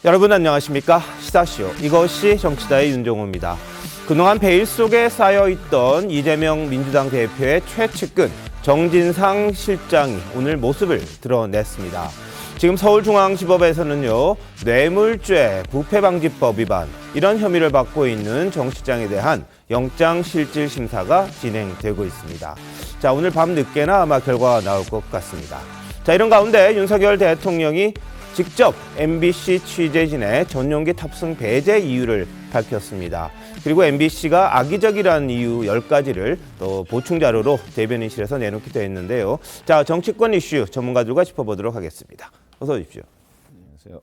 여러분 안녕하십니까? 시사쇼 이것이 정치다의 윤종호입니다. 그동안 베일 속에 쌓여있던 이재명 민주당 대표의 최측근 정진상 실장이 오늘 모습을 드러냈습니다. 지금 서울중앙지법에서는요, 뇌물죄, 부패방지법 위반 이런 혐의를 받고 있는 정 실장에 대한 영장실질심사가 진행되고 있습니다. 자, 오늘 밤 늦게나 아마 결과가 나올 것 같습니다. 자, 이런 가운데 윤석열 대통령이 직접 MBC 취재진의 전용기 탑승 배제 이유를 밝혔습니다. 그리고 MBC가 악의적이라는 이유 10가지를 또 보충 자료로 대변인실에서 내놓기도 했는데요. 자, 정치권 이슈 전문가들과 짚어보도록 하겠습니다. 어서 오십시오. 안녕하세요.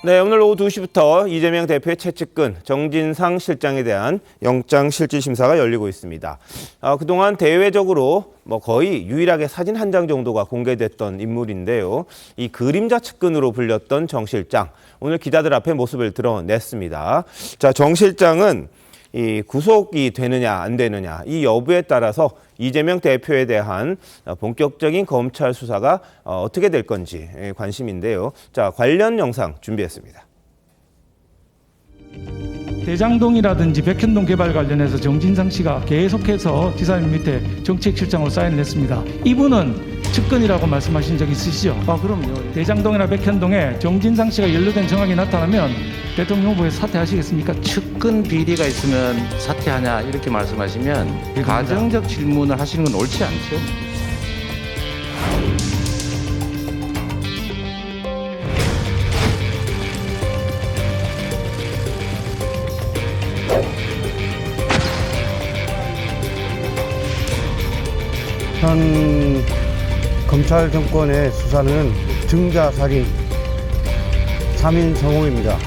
네, 오늘 오후 2시부터 이재명 대표의 최측근 정진상 실장에 대한 영장실질심사가 열리고 있습니다. 그동안 대외적으로 거의 유일하게 사진 한 장 정도가 공개됐던 인물인데요. 이 그림자 측근으로 불렸던 정 실장, 오늘 기자들 앞에 모습을 드러냈습니다. 자, 정 실장은 이 구속이 되느냐 안 되느냐 이 여부에 따라서 이재명 대표에 대한 본격적인 검찰 수사가 어떻게 될 건지 관심인데요. 자, 관련 영상 준비했습니다. 대장동이라든지 백현동 개발 관련해서 정진상 씨가 계속해서 지사님 밑에 정책실장으로 사인을 했습니다. 이분은 측근이라고 말씀하신 적 있으시죠? 그럼요. 대장동이나 백현동에 정진상 씨가 연루된 정황이 나타나면 대통령 후보에서 사퇴하시겠습니까? 측근 비리가 있으면 사퇴하냐 이렇게 말씀하시면 가정적 질문을 하시는 건 옳지 않죠. 현 검찰 정권의 수사는 증자살인 3인 성호입니다.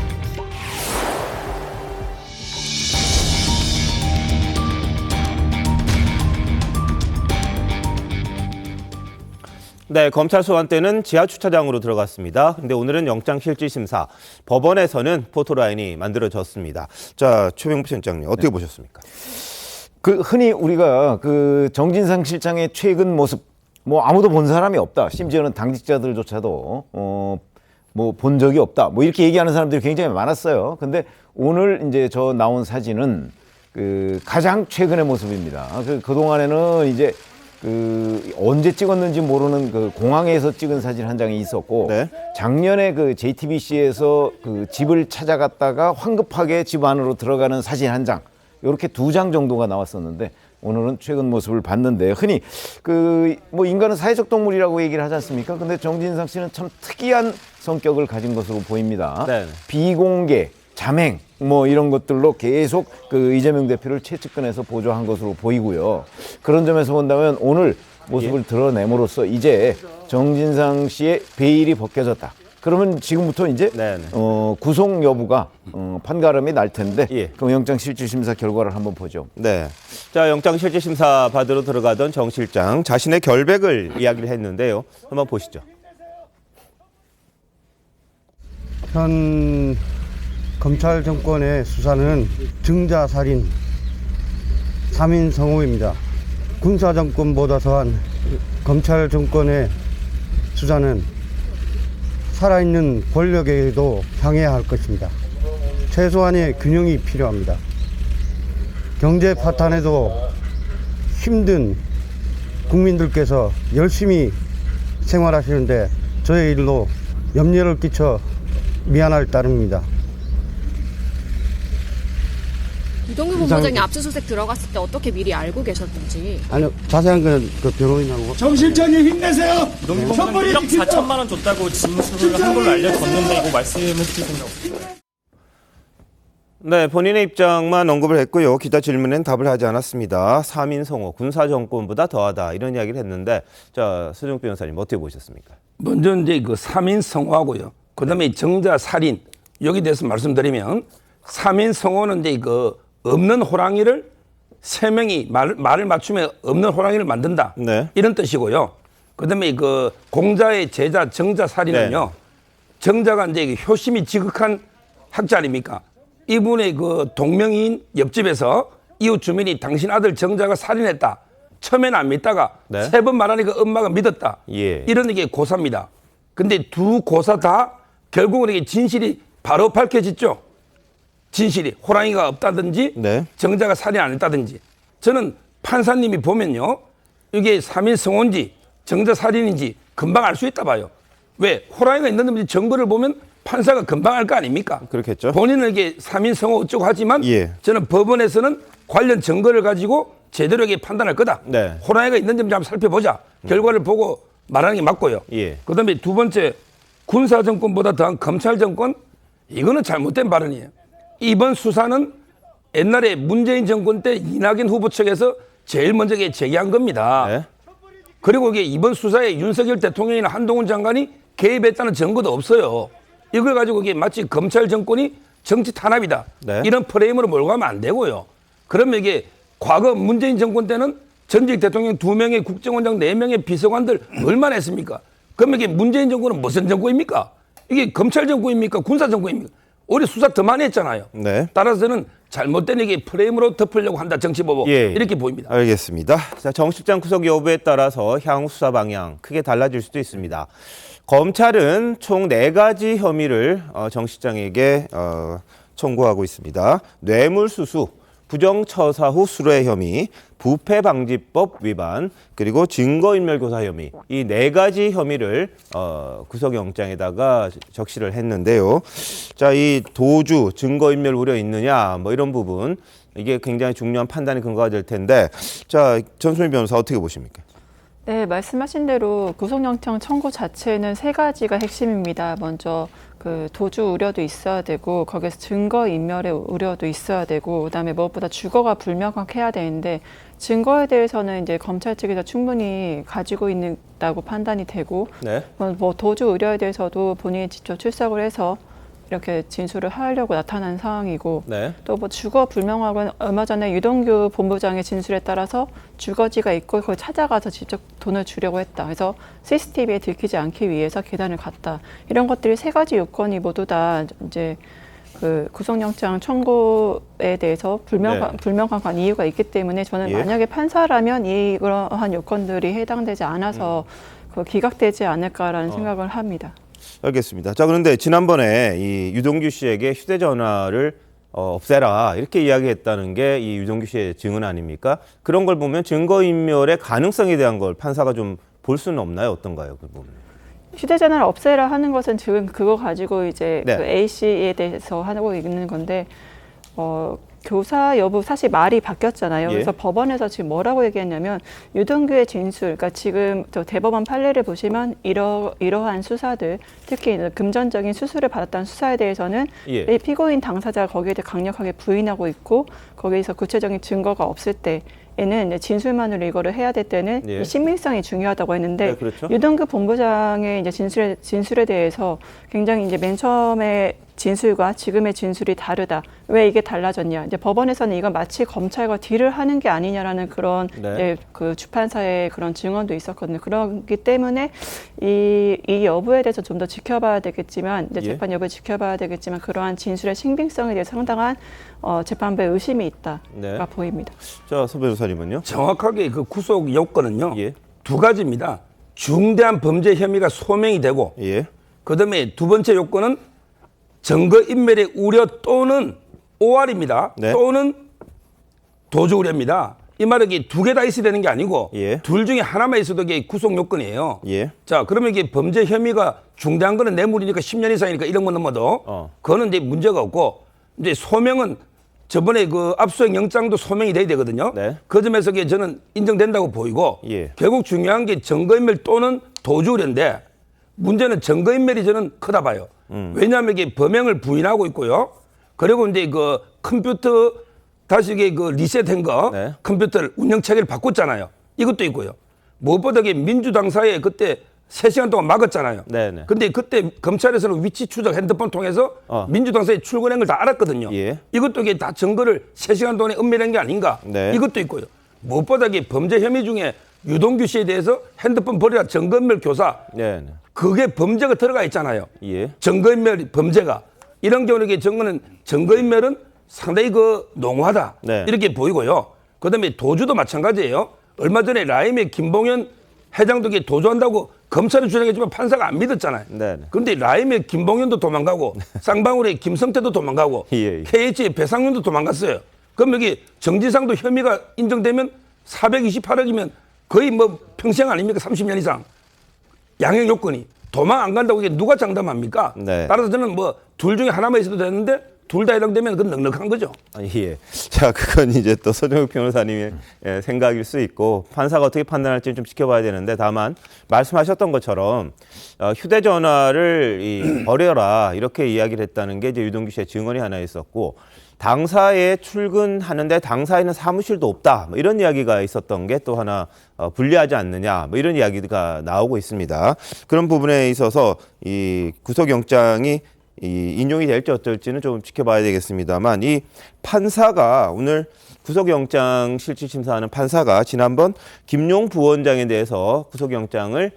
네, 검찰 소환 때는 지하 주차장으로 들어갔습니다. 근데 오늘은 영장실질심사, 법원에서는 포토라인이 만들어졌습니다. 자, 최병부 실장님 어떻게 보셨습니까? 흔히 우리가 정진상 실장의 최근 모습, 아무도 본 사람이 없다. 심지어는 당직자들조차도 본 적이 없다. 이렇게 얘기하는 사람들이 굉장히 많았어요. 근데 오늘 이제 저 나온 사진은 가장 최근의 모습입니다. 그동안에는 이제 언제 찍었는지 모르는 공항에서 찍은 사진 한 장이 있었고, 네. 작년에 JTBC에서 집을 찾아갔다가 황급하게 집 안으로 들어가는 사진 한 장, 이렇게 2장 정도가 나왔었는데 오늘은 최근 모습을 봤는데, 흔히 인간은 사회적 동물이라고 얘기를 하지 않습니까? 근데 정진상 씨는 참 특이한 성격을 가진 것으로 보입니다. 네. 비공개, 잠행 이런 것들로 계속 이재명 대표를 최측근에서 보조한 것으로 보이고요. 그런 점에서 본다면 오늘 모습을 드러냄으로써 이제 정진상 씨의 베일이 벗겨졌다. 그러면 지금부터 이제 구속 여부가 판가름이 날 텐데, 그럼 영장실질심사 결과를 한번 보죠. 네. 자, 영장실질심사 받으러 들어가던 정 실장 자신의 결백을 이야기를 했는데요. 한번 보시죠. 현 검찰 정권의 수사는 증자살인 3인 성호입니다. 군사 정권보다 더한 검찰 정권의 수사는 살아있는 권력에도 향해야 할 것입니다. 최소한의 균형이 필요합니다. 경제 파탄에도 힘든 국민들께서 열심히 생활하시는데 저의 일로 염려를 끼쳐 미안할 따름입니다. 이동규 본부장이 압수수색 들어갔을 때 어떻게 미리 알고 계셨는지. 아니요, 자세한 건 변호인하고. 정 실장님 힘내세요. 이동규 본부장이 1억 4천만 원 줬다고 진술을 한 걸로 알려졌는데 이거 말씀해 주실 생각 없으세요? 네, 본인의 입장만 언급을 했고요. 기자 질문엔 답을 하지 않았습니다. 3인 성호, 군사 정권보다 더하다 이런 이야기를 했는데, 자, 서정욱 변호사님 어떻게 보셨습니까? 먼저 이제 3인 성호하고요. 그다음에 정자 살인 여기 대해서 말씀드리면, 3인 성호는 이제 없는 호랑이를 3명이 말을 맞추면 없는 호랑이를 만든다. 네. 이런 뜻이고요. 그다음에 공자의 제자 정자 살인은요. 정자가 이제 효심이 지극한 학자 아닙니까? 이분의 동명이인 옆집에서 이웃 주민이 당신 아들 정자가 살인했다. 처음에는 안 믿다가 네. 3번 말하니까 엄마가 믿었다. 예. 이런 게 고사입니다. 근데 두 고사 다 결국은 이게 진실이 바로 밝혀졌죠. 진실이 호랑이가 없다든지 네. 정자가 살인 안 했다든지. 저는 판사님이 보면요. 이게 3인 성호인지 정자 살인인지 금방 알 수 있다 봐요. 왜? 호랑이가 있는데 증거를 보면 판사가 금방 알 거 아닙니까? 그렇겠죠. 본인은 이게 3인 성호 어쩌고 하지만 예. 저는 법원에서는 관련 증거를 가지고 제대로 이게 판단할 거다. 네. 호랑이가 있는지 한번 살펴보자. 결과를 보고 말하는 게 맞고요. 예. 그다음에 두 번째 군사 정권보다 더한 검찰 정권 이거는 잘못된 발언이에요. 이번 수사는 옛날에 문재인 정권 때 이낙연 후보 측에서 제일 먼저 이게 제기한 겁니다. 네. 그리고 이게 이번 수사에 윤석열 대통령이나 한동훈 장관이 개입했다는 증거도 없어요. 이걸 가지고 이게 마치 검찰 정권이 정치 탄압이다. 네. 이런 프레임으로 몰고 가면 안 되고요. 그러면 이게 과거 문재인 정권 때는 전직 대통령 2명의 국정원장 4명의 비서관들 얼마나 했습니까? 그러면 이게 문재인 정권은 무슨 정권입니까? 이게 검찰 정권입니까? 군사 정권입니까? 우리 수사 더 많이 했잖아요. 네. 따라서는 잘못된 이게 프레임으로 덮으려고 한다. 정치보복. 예. 이렇게 보입니다. 알겠습니다. 자, 정 실장 구속 여부에 따라서 향후 수사 방향 크게 달라질 수도 있습니다. 검찰은 총 4가지 혐의를 정 실장에게 청구하고 있습니다. 뇌물수수, 부정처사 후 수뢰 혐의, 부패방지법 위반, 그리고 증거인멸교사 혐의, 이 4가지 혐의를 구속영장에다가 적시를 했는데요. 자, 이 도주, 증거인멸 우려 있느냐, 뭐 이런 부분, 이게 굉장히 중요한 판단의 근거가 될 텐데, 자, 전소민 변호사 어떻게 보십니까? 네, 말씀하신 대로 구속영장 청구 자체는 3가지가 핵심입니다. 먼저 그 도주 우려도 있어야 되고 거기에서 증거 인멸의 우려도 있어야 되고 그다음에 무엇보다 주거가 불명확해야 되는데 증거에 대해서는 이제 검찰 측에서 충분히 가지고 있다고 판단이 되고 네. 뭐 도주 우려에 대해서도 본인이 직접 출석을 해서 이렇게 진술을 하려고 나타난 상황이고 네. 또 뭐 주거 불명확은 얼마 전에 유동규 본부장의 진술에 따라서 주거지가 있고 그걸 찾아가서 직접 돈을 주려고 했다. 그래서 CCTV에 들키지 않기 위해서 계단을 갔다. 이런 것들이 3가지 요건이 모두 다 이제 그 구속영장 청구에 대해서 불명확한 이유가 있기 때문에 저는 예. 만약에 판사라면 이러한 요건들이 해당되지 않아서 그 기각되지 않을까라는 생각을 합니다. 알겠습니다. 자, 그런데 지난번에 이 유동규 씨에게 휴대전화를 없애라 이렇게 이야기했다는 게 이 유동규 씨의 증언 아닙니까? 그런 걸 보면 증거인멸의 가능성에 대한 걸 판사가 좀 볼 수는 없나요? 어떤가요? 그 부분. 휴대전화를 없애라 하는 것은 지금 그거 가지고 이제 네. 그 A 씨에 대해서 하고 있는 건데 교사 여부 사실 말이 바뀌었잖아요. 예. 그래서 법원에서 지금 뭐라고 얘기했냐면 유동규의 진술, 그러니까 지금 저 대법원 판례를 보시면 이러한 수사들, 특히 금전적인 수수를 받았다는 수사에 대해서는 예. 이 피고인 당사자가 거기에 대해 강력하게 부인하고 있고 거기에서 구체적인 증거가 없을 때. 에는 이제 진술만으로 이거를 해야 될 때는 예. 이 신빙성이 중요하다고 했는데 네, 그렇죠. 유동규 본부장의 이제 진술에 대해서 굉장히 이제 맨 처음에 진술과 지금의 진술이 다르다. 왜 이게 달라졌냐? 이제 법원에서는 이건 마치 검찰과 딜을 하는 게 아니냐라는 그런 네. 이제 그 주판사의 그런 증언도 있었거든요. 그렇기 때문에 이 여부에 대해서 좀 더 지켜봐야 되겠지만 이제 예. 재판 여부를 지켜봐야 되겠지만 그러한 진술의 신빙성에 대해 상당한 재판부의 의심이 있다가 네. 보입니다. 자, 서 변호사님은요? 정확하게 그 구속 요건은요. 예. 2가지입니다. 중대한 범죄 혐의가 소명이 되고 예. 그다음에 2번째 요건은 증거인멸의 우려 또는 OR입니다. 네. 또는 도주 우려입니다. 이 말은 이게 2개 다 있어야 되는 게 아니고 예. 둘 중에 하나만 있어도 이게 구속 요건이에요. 예. 자, 그러면 이게 범죄 혐의가 중대한 거는 뇌물이니까 10년 이상이니까 이런 건 넘어도 그거는 이제 문제가 없고 이제 소명은 저번에 그 압수수색 영장도 소명이 돼야 되거든요. 네. 그 점에서 이게 저는 인정된다고 보이고 예. 결국 중요한 게 증거인멸 또는 도주 우려인데 문제는 증거인멸이 저는 크다 봐요. 왜냐하면 이게 범행을 부인하고 있고요. 그리고 이제 그 컴퓨터 다시 이게 그 리셋한 거 네. 컴퓨터를 운영 체계를 바꿨잖아요. 이것도 있고요. 무엇보다 이게 민주당사에 그때 3시간 동안 막았잖아요. 네네. 근데 그때 검찰에서는 위치 추적 핸드폰 통해서 민주당사에 출근한 걸 다 알았거든요. 예. 이것도 이게 다 증거를 3시간 동안에 은밀한 게 아닌가. 네. 이것도 있고요. 무엇보다 이게 범죄 혐의 중에 유동규 씨에 대해서 핸드폰 버리라 증거인멸 교사. 네. 네. 그게 범죄가 들어가 있잖아요. 예. 증거인멸 범죄가. 이런 경우는 이게 증거인멸은 상당히 그 농후하다. 네. 이렇게 보이고요. 그다음에 도주도 마찬가지예요. 얼마 전에 라임의 김봉현 회장도 이게 도주한다고 검찰은 주장했지만 판사가 안 믿었잖아요. 네네. 그런데 라임의 김봉현도 도망가고 쌍방울의 김성태도 도망가고 예. KH의 배상윤도 도망갔어요. 그럼 여기 정진상도 혐의가 인정되면 428억이면 거의 뭐 평생 아닙니까? 30년 이상. 양형 요건이. 도망 안 간다고 이게 누가 장담합니까? 네. 따라서 저는 뭐 둘 중에 하나만 있어도 되는데 둘 다 해당되면 그건 넉넉한 거죠. 예. 자, 그건 이제 또 서정욱 변호사님의 생각일 수 있고 판사가 어떻게 판단할지는 좀 지켜봐야 되는데 다만 말씀하셨던 것처럼 휴대전화를 버려라 이렇게 이야기를 했다는 게 이제 유동규 씨의 증언이 하나 있었고 당사에 출근하는데 당사에는 사무실도 없다 뭐 이런 이야기가 있었던 게 또 하나 불리하지 않느냐 뭐 이런 이야기가 나오고 있습니다. 그런 부분에 있어서 이 구속영장이 인용이 될지 어떨지는 좀 지켜봐야 되겠습니다만 이 판사가 오늘 구속영장 실질심사하는 판사가 지난번 김용 부원장에 대해서 구속영장을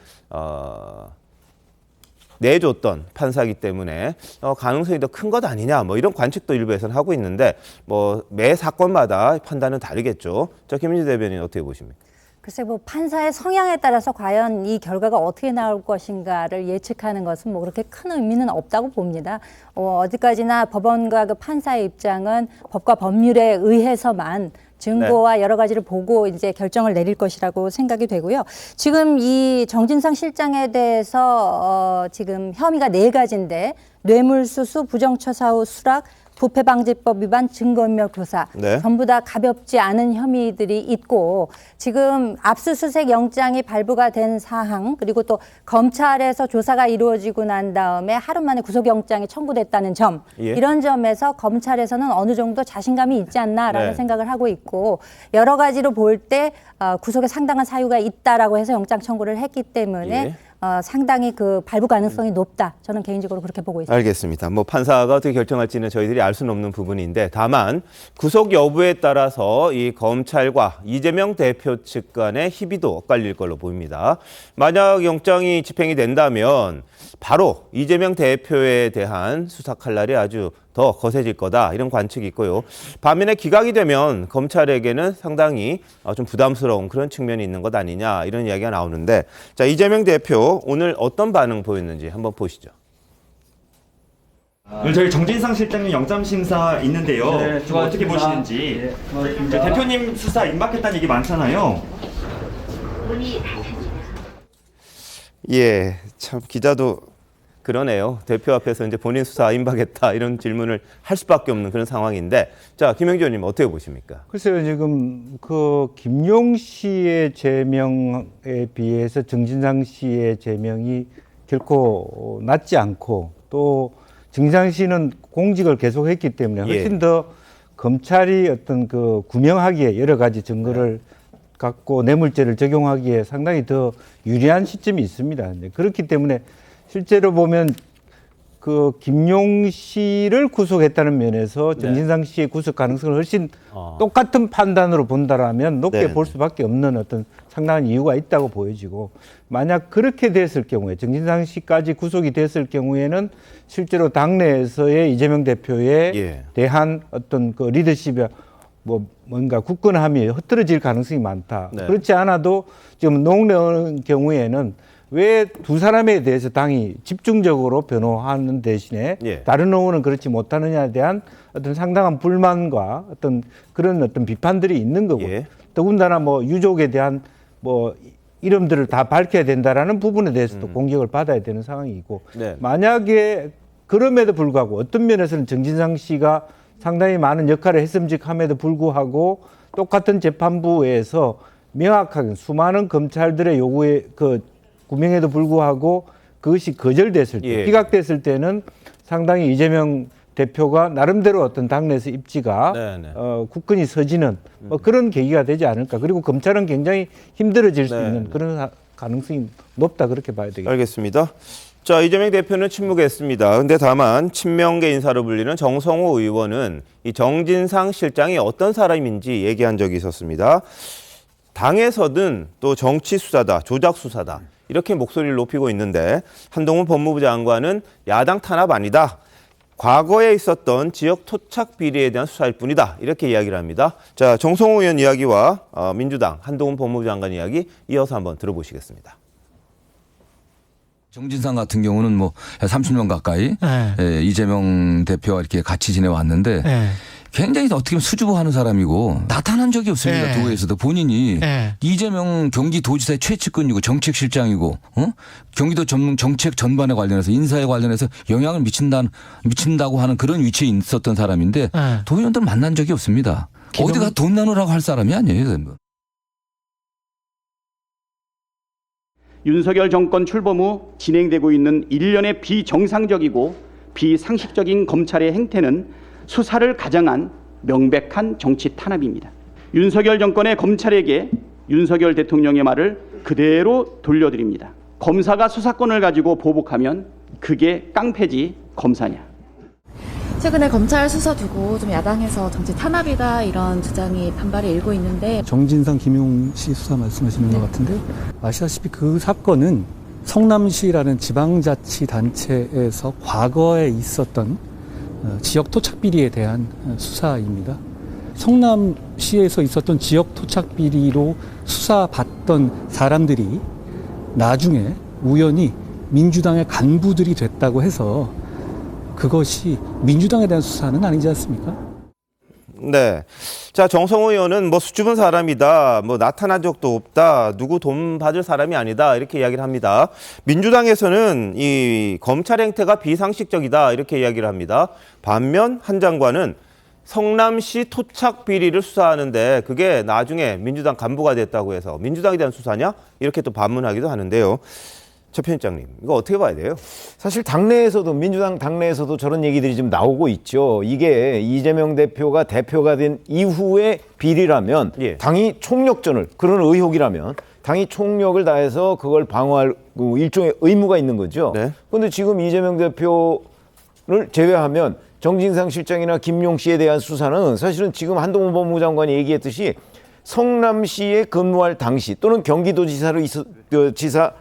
내줬던 판사이기 때문에 가능성이 더 큰 것 아니냐 뭐 이런 관측도 일부에서는 하고 있는데 뭐 매 사건마다 판단은 다르겠죠. 자, 김민지 대변인 어떻게 보십니까? 글쎄 뭐 판사의 성향에 따라서 과연 이 결과가 어떻게 나올 것인가를 예측하는 것은 뭐 그렇게 큰 의미는 없다고 봅니다. 어디까지나 법원과 그 판사의 입장은 법과 법률에 의해서만 증거와 여러 가지를 보고 이제 결정을 내릴 것이라고 생각이 되고요. 지금 이 정진상 실장에 대해서 지금 혐의가 4가지인데 뇌물수수, 부정처사후 수락, 부패방지법 위반, 증거인멸 교사 전부 다 가볍지 않은 혐의들이 있고 지금 압수수색 영장이 발부가 된 사항 그리고 또 검찰에서 조사가 이루어지고 난 다음에 하루 만에 구속영장이 청구됐다는 점 이런 점에서 검찰에서는 어느 정도 자신감이 있지 않나라는 생각을 하고 있고 여러 가지로 볼 때 구속에 상당한 사유가 있다라고 해서 영장 청구를 했기 때문에 상당히 그 발부 가능성이 높다. 저는 개인적으로 그렇게 보고 있습니다. 알겠습니다. 뭐 판사가 어떻게 결정할지는 저희들이 알 수는 없는 부분인데 다만 구속 여부에 따라서 이 검찰과 이재명 대표 측 간의 희비도 엇갈릴 걸로 보입니다. 만약 영장이 집행이 된다면 바로 이재명 대표에 대한 수사 칼날이 아주 더 거세질 거다 이런 관측이 있고요. 반면에 기각이 되면 검찰에게는 상당히 좀 부담스러운 그런 측면이 있는 것 아니냐 이런 이야기가 나오는데 자 이재명 대표 오늘 어떤 반응 보였는지 한번 보시죠. 오늘 저희 정진상 실장님 영장 심사 있는데요. 어떻게 보시는지. 대표님 수사 임박했다는 얘기 많잖아요. 예, 참 기자도 그러네요. 대표 앞에서 이제 본인 수사 임박했다 이런 질문을 할 수밖에 없는 그런 상황인데, 자 김영주 의원님 어떻게 보십니까? 글쎄요, 지금 그 김용 씨의 제명에 비해서 정진상 씨의 제명이 결코 낮지 않고 또 정진상 씨는 공직을 계속했기 때문에 훨씬 더 검찰이 어떤 그 구명하기에 여러 가지 증거를 갖고 뇌물죄를 적용하기에 상당히 더 유리한 시점이 있습니다. 그렇기 때문에 실제로 보면 그 김용 씨를 구속했다는 면에서 정진상 씨의 구속 가능성을 훨씬 똑같은 판단으로 본다라면 높게 볼 수밖에 없는 어떤 상당한 이유가 있다고 보여지고 만약 그렇게 됐을 경우에 정진상 씨까지 구속이 됐을 경우에는 실제로 당내에서의 이재명 대표에 대한 어떤 그 리더십에 뭐 뭔가 굳건함이 흐트러질 가능성이 많다. 그렇지 않아도 지금 노웅래 경우에는 왜 두 사람에 대해서 당이 집중적으로 변호하는 대신에 다른 의원은 그렇지 못하느냐에 대한 어떤 상당한 불만과 어떤 그런 어떤 비판들이 있는 거고 더군다나 뭐 유족에 대한 뭐 이름들을 다 밝혀야 된다라는 부분에 대해서도 공격을 받아야 되는 상황이고 만약에 그럼에도 불구하고 어떤 면에서는 정진상 씨가 상당히 많은 역할을 했음직함에도 불구하고 똑같은 재판부에서 명확하게 수많은 검찰들의 요구에 그 구명에도 불구하고 그것이 거절됐을 때, 기각됐을 때는 상당히 이재명 대표가 나름대로 어떤 당내에서 입지가 굳건히 서지는 뭐 그런 계기가 되지 않을까. 그리고 검찰은 굉장히 힘들어질 수 있는 그런 가능성이 높다 그렇게 봐야 되겠습니다. 알겠습니다. 자, 이재명 대표는 침묵했습니다. 근데 다만 친명계 인사로 불리는 정성호 의원은 이 정진상 실장이 어떤 사람인지 얘기한 적이 있었습니다. 당에서는 또 정치 수사다, 조작 수사다. 이렇게 목소리를 높이고 있는데 한동훈 법무부 장관은 야당 탄압 아니다. 과거에 있었던 지역 토착 비리에 대한 수사일 뿐이다. 이렇게 이야기를 합니다. 자, 정성호 의원 이야기와 민주당 한동훈 법무부 장관 이야기 이어서 한번 들어보시겠습니다. 정진상 같은 경우는 뭐 30년 가까이 예, 이재명 대표와 이렇게 같이 지내왔는데 굉장히 어떻게 보면 수줍어하는 사람이고 나타난 적이 없습니다. 도에서도 본인이 이재명 경기도지사의 최측근이고 정책실장이고 경기도 정책 전반에 관련해서 인사에 관련해서 영향을 미친다고 하는 그런 위치에 있었던 사람인데 도의원들 만난 적이 없습니다. 어디가 돈 나누라고 할 사람이 아니에요. 윤석열 정권 출범 후 진행되고 있는 일련의 비정상적이고 비상식적인 검찰의 행태는 수사를 가장한 명백한 정치 탄압입니다. 윤석열 정권의 검찰에게 윤석열 대통령의 말을 그대로 돌려드립니다. 검사가 수사권을 가지고 보복하면 그게 깡패지 검사냐. 최근에 검찰 수사 두고 좀 야당에서 정치 탄압이다 이런 주장이 반발이 일고 있는데 정진상 김용씨 수사 말씀하시는 것 같은데 아시다시피 그 사건은 성남시라는 지방자치단체에서 과거에 있었던 지역 토착 비리에 대한 수사입니다. 성남시에서 있었던 지역 토착 비리로 수사받던 사람들이 나중에 우연히 민주당의 간부들이 됐다고 해서 그것이 민주당에 대한 수사는 아니지 않습니까? 네. 자, 정성호 의원은 뭐 수줍은 사람이다, 뭐 나타난 적도 없다, 누구 돈 받을 사람이 아니다, 이렇게 이야기를 합니다. 민주당에서는 이 검찰 행태가 비상식적이다, 이렇게 이야기를 합니다. 반면 한 장관은 성남시 토착 비리를 수사하는데 그게 나중에 민주당 간부가 됐다고 해서 민주당에 대한 수사냐? 이렇게 또 반문하기도 하는데요. 최 편집장님, 이거 어떻게 봐야 돼요? 사실 당내에서도 민주당 당내에서도 저런 얘기들이 좀 나오고 있죠. 이게 이재명 대표가 대표가 된 이후의 비리라면 당이 총력전을 그런 의혹이라면 당이 총력을 다해서 그걸 방어할 일종의 의무가 있는 거죠. 그런데 지금 이재명 대표를 제외하면 정진상 실장이나 김용 씨에 대한 수사는 사실은 지금 한동훈 법무장관이 얘기했듯이 성남시에 근무할 당시 또는 경기도지사로 지사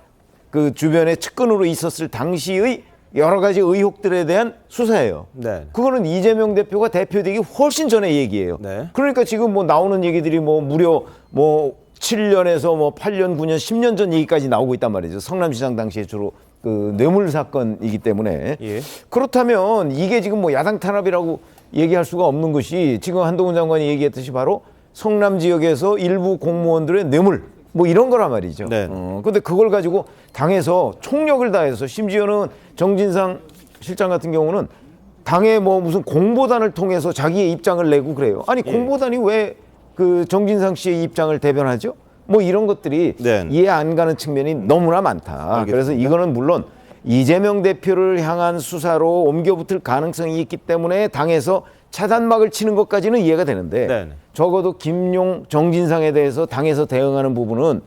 그 주변에 측근으로 있었을 당시의 여러 가지 의혹들에 대한 수사예요. 그거는 이재명 대표가 대표되기 훨씬 전의 얘기예요. 그러니까 지금 뭐 나오는 얘기들이 뭐 무려 뭐 7년에서 뭐 8년, 9년, 10년 전 얘기까지 나오고 있단 말이죠. 성남시장 당시에 주로 그 뇌물 사건이기 때문에 그렇다면 이게 지금 뭐 야당 탄압이라고 얘기할 수가 없는 것이 지금 한동훈 장관이 얘기했듯이 바로 성남 지역에서 일부 공무원들의 뇌물 뭐 이런 거란 말이죠. 근데 그걸 가지고 당에서 총력을 다해서 심지어는 정진상 실장 같은 경우는 당에 뭐 무슨 공보단을 통해서 자기의 입장을 내고 그래요. 아니 공보단이 왜 그 정진상 씨의 입장을 대변하죠? 뭐 이런 것들이 이해 안 가는 측면이 너무나 많다. 그래서 이거는 물론 이재명 대표를 향한 수사로 옮겨붙을 가능성이 있기 때문에 당에서 차단막을 치는 것까지는 이해가 되는데 적어도 김용, 정진상에 대해서 당에서 대응하는 부분은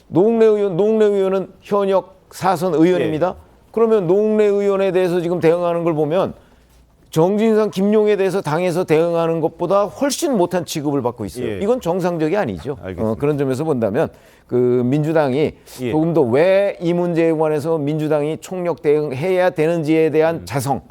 노웅래 의원은 현역 사선 의원입니다. 그러면 노웅래 의원에 대해서 지금 대응하는 걸 보면 정진상, 김용에 대해서 당에서 대응하는 것보다 훨씬 못한 취급을 받고 있어요. 이건 정상적이 아니죠. 그런 점에서 본다면 그 민주당이 조금 더 왜 이 문제에 관해서 민주당이 총력 대응해야 되는지에 대한 자성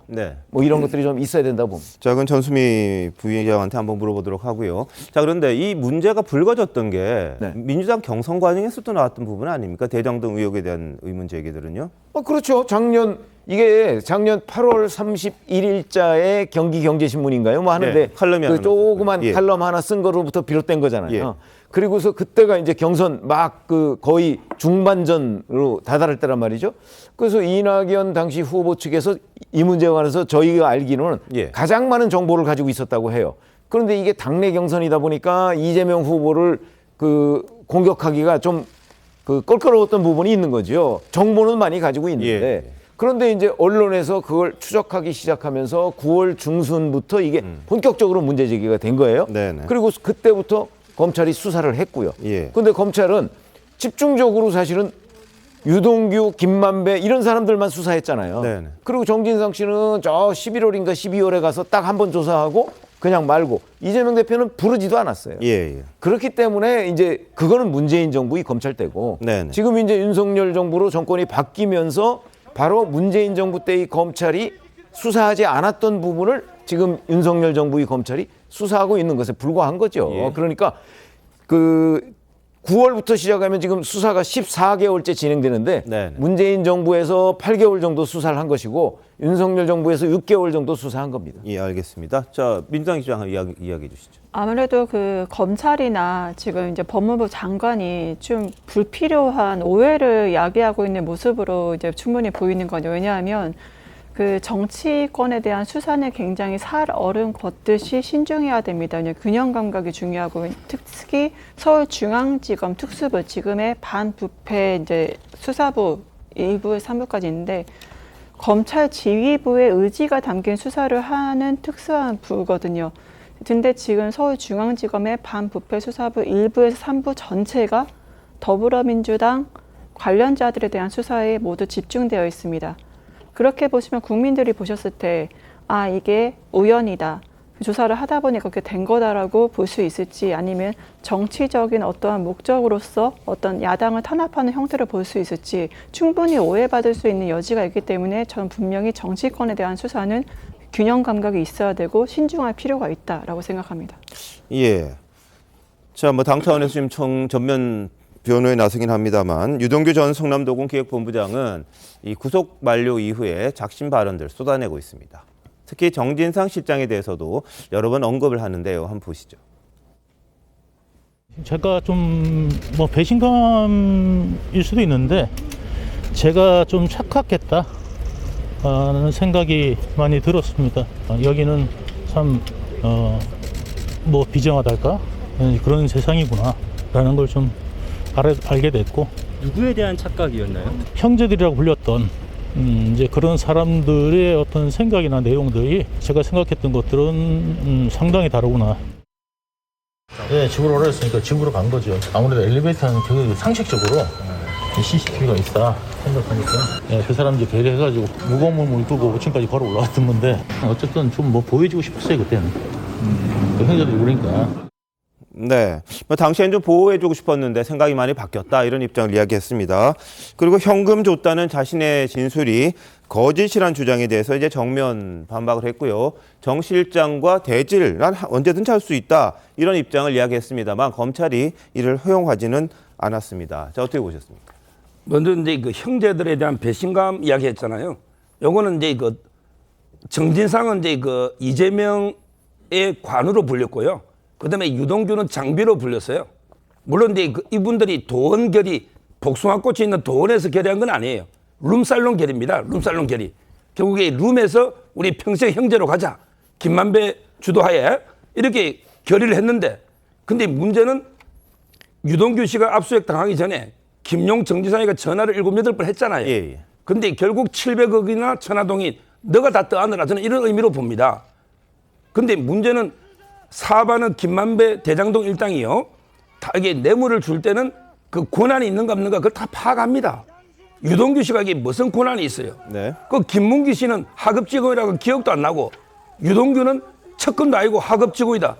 뭐 이런 것들이 좀 있어야 된다고 봅니다. 자, 그건 전수미 부위원장한테 한번 물어보도록 하고요. 자, 그런데 이 문제가 불거졌던 게 민주당 경선 과정에서도 나왔던 부분 아닙니까? 대장동 의혹에 대한 의문 제기들은요? 그렇죠. 작년 8월 31일자에 경기경제신문인가요? 뭐 하는데 칼럼이 그 조그만 칼럼 하나 쓴 거로부터 비롯된 거잖아요. 그리고서 그때가 이제 경선 막 그 거의 중반전으로 다다를 때란 말이죠. 그래서 이낙연 당시 후보 측에서 이 문제에 관해서 저희가 알기로는 가장 많은 정보를 가지고 있었다고 해요. 그런데 이게 당내 경선이다 보니까 이재명 후보를 그 공격하기가 좀 그 껄끄러웠던 부분이 있는 거죠. 정보는 많이 가지고 있는데 그런데 이제 언론에서 그걸 추적하기 시작하면서 9월 중순부터 이게 본격적으로 문제 제기가 된 거예요. 그리고 그때부터 검찰이 수사를 했고요. 그런데 검찰은 집중적으로 사실은 유동규, 김만배 이런 사람들만 수사했잖아요. 그리고 정진상 씨는 저 11월인가 12월에 가서 딱 한 번 조사하고 그냥 말고 이재명 대표는 부르지도 않았어요. 그렇기 때문에 이제 그거는 문재인 정부의 검찰 때고 지금 이제 윤석열 정부로 정권이 바뀌면서 바로 문재인 정부 때의 검찰이 수사하지 않았던 부분을 지금 윤석열 정부의 검찰이 수사하고 있는 것에 불과한 거죠. 그러니까 그 9월부터 시작하면 지금 수사가 14개월째 진행되는데 네네. 문재인 정부에서 8개월 정도 수사를 한 것이고 윤석열 정부에서 6개월 정도 수사한 겁니다. 예, 알겠습니다. 자, 민주당 입장 이야기해 주시죠. 아무래도 그 검찰이나 지금 이제 법무부 장관이 좀 불필요한 오해를 야기하고 있는 모습으로 이제 충분히 보이는 거죠. 왜냐하면 그 정치권에 대한 수사는 굉장히 살 얼음 걷듯이 신중해야 됩니다. 균형 감각이 중요하고 특히 서울중앙지검 특수부 지금의 반부패 이제 수사부 1부, 3부까지 있는데 검찰 지휘부의 의지가 담긴 수사를 하는 특수한 부거든요. 근데 지금 서울중앙지검의 반부패 수사부 1부에서 3부 전체가 더불어민주당 관련자들에 대한 수사에 모두 집중되어 있습니다. 그렇게 보시면 국민들이 보셨을 때 아 이게 우연이다. 조사를 하다 보니 그렇게 된 거다라고 볼 수 있을지 아니면 정치적인 어떠한 목적으로서 어떤 야당을 탄압하는 형태를 볼 수 있을지 충분히 오해받을 수 있는 여지가 있기 때문에 저는 분명히 정치권에 대한 수사는 균형 감각이 있어야 되고 신중할 필요가 있다라고 생각합니다. 예. 자, 뭐 당 차원에서 지금 전면 변호에 나서긴 합니다만 유동규 전 성남도군 기획본부장은 이 구속 만료 이후에 작심 발언들 쏟아내고 있습니다. 특히 정진상 실장에 대해서도 여러 번 언급을 하는데요. 한번 보시죠. 제가 좀 뭐 배신감일 수도 있는데 제가 좀 착각했다 하는 생각이 많이 들었습니다. 여기는 참 뭐 비정하달까 그런 세상이구나 라는 걸 좀 알게 됐고. 누구에 대한 착각이었나요? 형제들이라고 불렸던 이제 그런 사람들의 어떤 생각이나 내용들이 제가 생각했던 것들은 상당히 다르구나. 네, 집으로 오라 했으니까 집으로 간 거죠. 아무래도 엘리베이터는 그 상식적으로 CCTV가 있다 생각하니까 그 사람들이 배려해가지고 무거운 몸을 두고 5층까지 걸어 올라왔던 건데 어쨌든 좀 뭐 보여주고 싶었어요 그때는. 그 형제들이 그러니까. 네, 뭐 당시엔 좀 보호해주고 싶었는데 생각이 많이 바뀌었다 이런 입장을 이야기했습니다. 그리고 현금 줬다는 자신의 진술이 거짓이란 주장에 대해서 이제 정면 반박을 했고요. 정 실장과 대질, 난 언제든지 할 수 있다 이런 입장을 이야기했습니다만 검찰이 이를 허용하지는 않았습니다. 자, 어떻게 보셨습니까? 먼저 이제 그 형제들에 대한 배신감 이야기했잖아요. 요거는 이제 그 정진상은 이제 그 이재명의 관우로 불렸고요. 그다음에 유동규는 장비로 불렸어요. 물론 이제 이분들이 도원 결이 복숭아꽃이 있는 도원에서 결의한 건 아니에요. 룸살롱 결의입니다. 룸살롱 결의. 결국에 룸에서 우리 평생 형제로 가자. 김만배 주도하에 이렇게 결의를 했는데 근데 문제는 유동규 씨가 압수수색 당하기 전에 김용 정지상이가 전화를 7, 8번 했잖아요. 예. 근데 결국 700억이나 천화동인 너가 다 떠안으라 저는 이런 의미로 봅니다. 근데 문제는 사반은 김만배 대장동 일당이요. 다 이게 뇌물을 줄 때는 그 권한이 있는가 없는가 그걸 다 파악합니다. 유동규 씨가 이게 무슨 권한이 있어요. 네. 그 김문기 씨는 하급직원이라고 기억도 안 나고 유동규는 척금도 아니고 하급직원이다.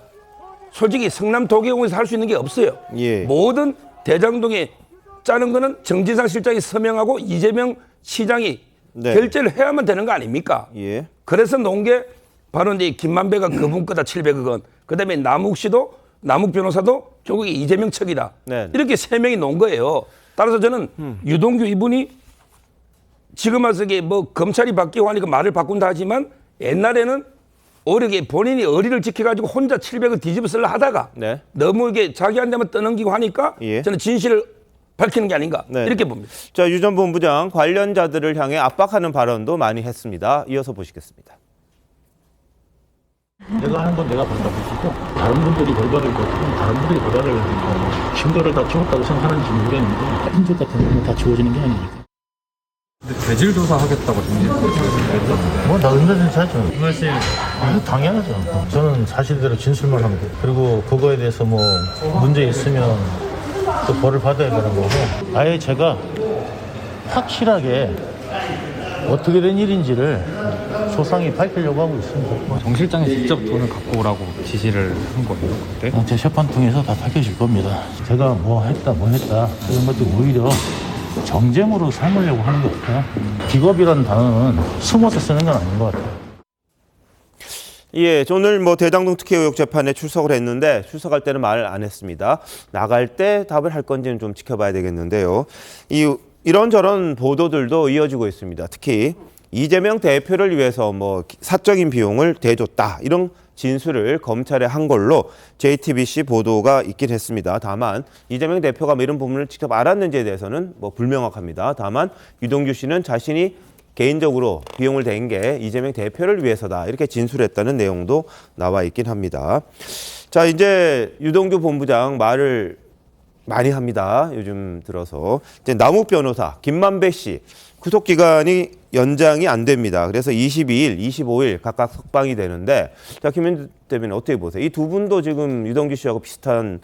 솔직히 성남 도계공에서 할 수 있는 게 없어요. 예. 모든 대장동에 짜는 거는 정진상 실장이 서명하고 이재명 시장이 네. 결제를 해야만 되는 거 아닙니까? 예. 그래서 놓은 게 바로 이제 김만배가 그분 거다 700억 원. 그다음에 남욱 씨도 남욱 변호사도 결국에 이재명 척이다. 네. 이렇게 세 명이 놓은 거예요. 따라서 저는 유동규 이분이 지금 와서 이게 뭐 검찰이 바뀌고 하니까 말을 바꾼다 하지만 옛날에는 오히려 본인이 의리를 지켜가지고 혼자 700억 뒤집어 쓰려 하다가 네. 너무 이게 자기한테만 떠넘기고 하니까 예. 저는 진실을 밝히는 게 아닌가 네. 이렇게 봅니다. 자, 유 전 본부장 관련자들을 향해 압박하는 발언도 많이 했습니다. 이어서 보시겠습니다. 내가 하는 건 내가 벌받으시고 다른 분들이 벌받을 것 같으면 다른 분들이 벌받을 증거를 다 채웠다고 생각하는지 모르겠는데 흔적 같은 건 다 지워지는 게 아니니까. 대질 조사하겠다고 뭐나 얼마든지 하죠. 당연하죠. 저는 사실대로 진술만 하면 돼요. 그리고 그거에 대해서 뭐 문제 있으면 또 벌을 받아야 되는 거고 아예 제가 확실하게 어떻게 된 일인지를 소상히 밝히려고 하고 있습니다. 정 실장이 직접 돈을 갖고 오라고 지시를 한 거예요, 그때? 제 재판 통해서 다 밝혀질 겁니다. 제가 뭐 했다 이런 것들 오히려 정쟁으로 삼으려고 하는 게 없고요. 기겁이라는 단어는 숨어서 쓰는 건 아닌 것 같아요. 예, 오늘 뭐 대장동 특혜 의혹 재판에 출석을 했는데 출석할 때는 말 안 했습니다. 나갈 때 답을 할 건지는 좀 지켜봐야 되겠는데요. 이런저런 보도들도 이어지고 있습니다. 특히 이재명 대표를 위해서 뭐 사적인 비용을 대줬다 이런 진술을 검찰에 한 걸로 JTBC 보도가 있긴 했습니다. 다만 이재명 대표가 뭐 이런 부분을 직접 알았는지에 대해서는 뭐 불명확합니다. 다만 유동규 씨는 자신이 개인적으로 비용을 댄 게 이재명 대표를 위해서다 이렇게 진술했다는 내용도 나와 있긴 합니다. 자, 이제 유동규 본부장 말을 많이 합니다. 요즘 들어서 이제 남욱 변호사 김만배 씨 구속 기간이 연장이 안 됩니다. 그래서 22일, 25일 각각 석방이 되는데, 자, 김현주 대변인 어떻게 보세요? 이 두 분도 지금 유동규 씨하고 비슷한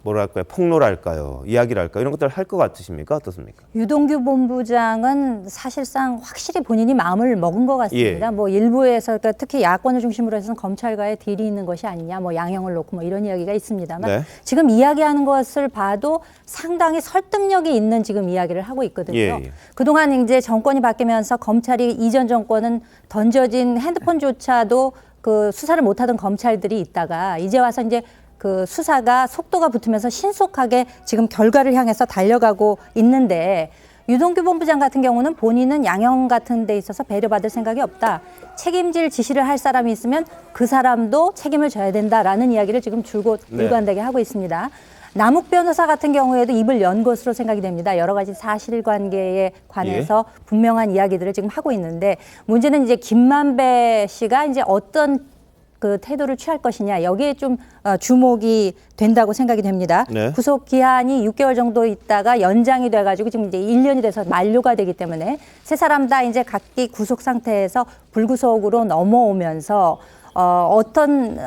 뭐랄까요, 폭로랄까요, 이야기랄까요, 이런 것들을 할 것 같으십니까? 어떻습니까? 유동규 본부장은 사실상 확실히 본인이 마음을 먹은 것 같습니다. 예. 뭐 일부에서 그러니까 특히 야권을 중심으로 해서는 검찰과의 딜이 있는 것이 아니냐, 뭐 양형을 놓고 뭐 이런 이야기가 있습니다만 네. 지금 이야기하는 것을 봐도 상당히 설득력이 있는 지금 이야기를 하고 있거든요. 예. 그동안 이제 정권이 바뀌면서 검찰이 이전 정권은 던져진 핸드폰조차도 그 수사를 못하던 검찰들이 있다가 이제 와서 이제 그 수사가 속도가 붙으면서 신속하게 지금 결과를 향해서 달려가고 있는데, 유동규 본부장 같은 경우는 본인은 양형 같은 데 있어서 배려받을 생각이 없다. 책임질 지시를 할 사람이 있으면 그 사람도 책임을 져야 된다라는 이야기를 지금 줄곧 일관되게 하고 있습니다. 남욱 변호사 같은 경우에도 입을 연 것으로 생각이 됩니다. 여러 가지 사실관계에 관해서 분명한 이야기들을 지금 하고 있는데, 문제는 이제 김만배 씨가 이제 어떤 그 태도를 취할 것이냐, 여기에 좀 주목이 된다고 생각이 됩니다. 네. 구속 기한이 6개월 정도 있다가 연장이 돼가지고 지금 이제 1년이 돼서 만료가 되기 때문에 세 사람 다 이제 각기 구속 상태에서 불구속으로 넘어오면서 어떤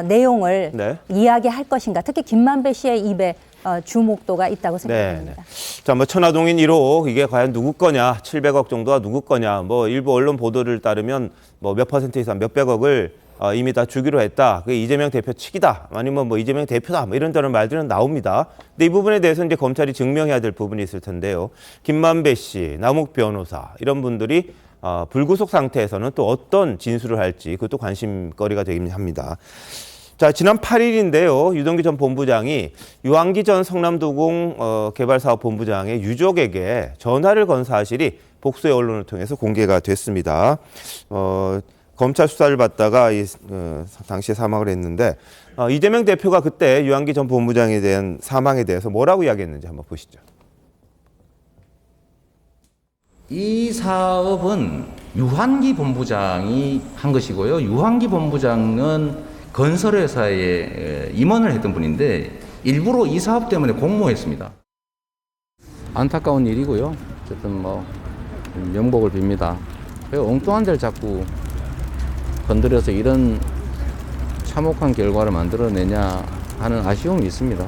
내용을 이야기할 것인가, 특히 김만배 씨의 입에 주목도가 있다고 생각합니다. 자, 뭐 천화동인 1호 이게 과연 누구 거냐, 700억 정도가 누구 거냐, 뭐 일부 언론 보도를 따르면 뭐 몇 퍼센트 이상 몇백억을 이미 다 주기로 했다. 그게 이재명 대표 측이다. 아니면 뭐 이재명 대표다. 뭐 이런저런 말들은 나옵니다. 근데 이 부분에 대해서 이제 검찰이 증명해야 될 부분이 있을 텐데요. 김만배 씨, 남욱 변호사 이런 분들이 불구속 상태에서는 또 어떤 진술을 할지 그것도 관심거리가 되긴 합니다. 자, 지난 8일인데요. 유동규 전 본부장이 유한기 전 성남도공 개발사업 본부장의 유족에게 전화를 건 사실이 복수의 언론을 통해서 공개가 됐습니다. 검찰 수사를 받다가 당시에 사망을 했는데, 이재명 대표가 그때 유한기 전 본부장에 대한 사망에 대해서 뭐라고 이야기했는지 한번 보시죠. 이 사업은 유한기 본부장이 한 것이고요. 유한기 본부장은 건설회사에 임원을 했던 분인데 일부러 이 사업 때문에 공모했습니다. 안타까운 일이고요. 어쨌든 뭐 명복을 빕니다. 왜 엉뚱한 데를 자꾸 건드려서 이런 참혹한 결과를 만들어내냐 하는 아쉬움이 있습니다.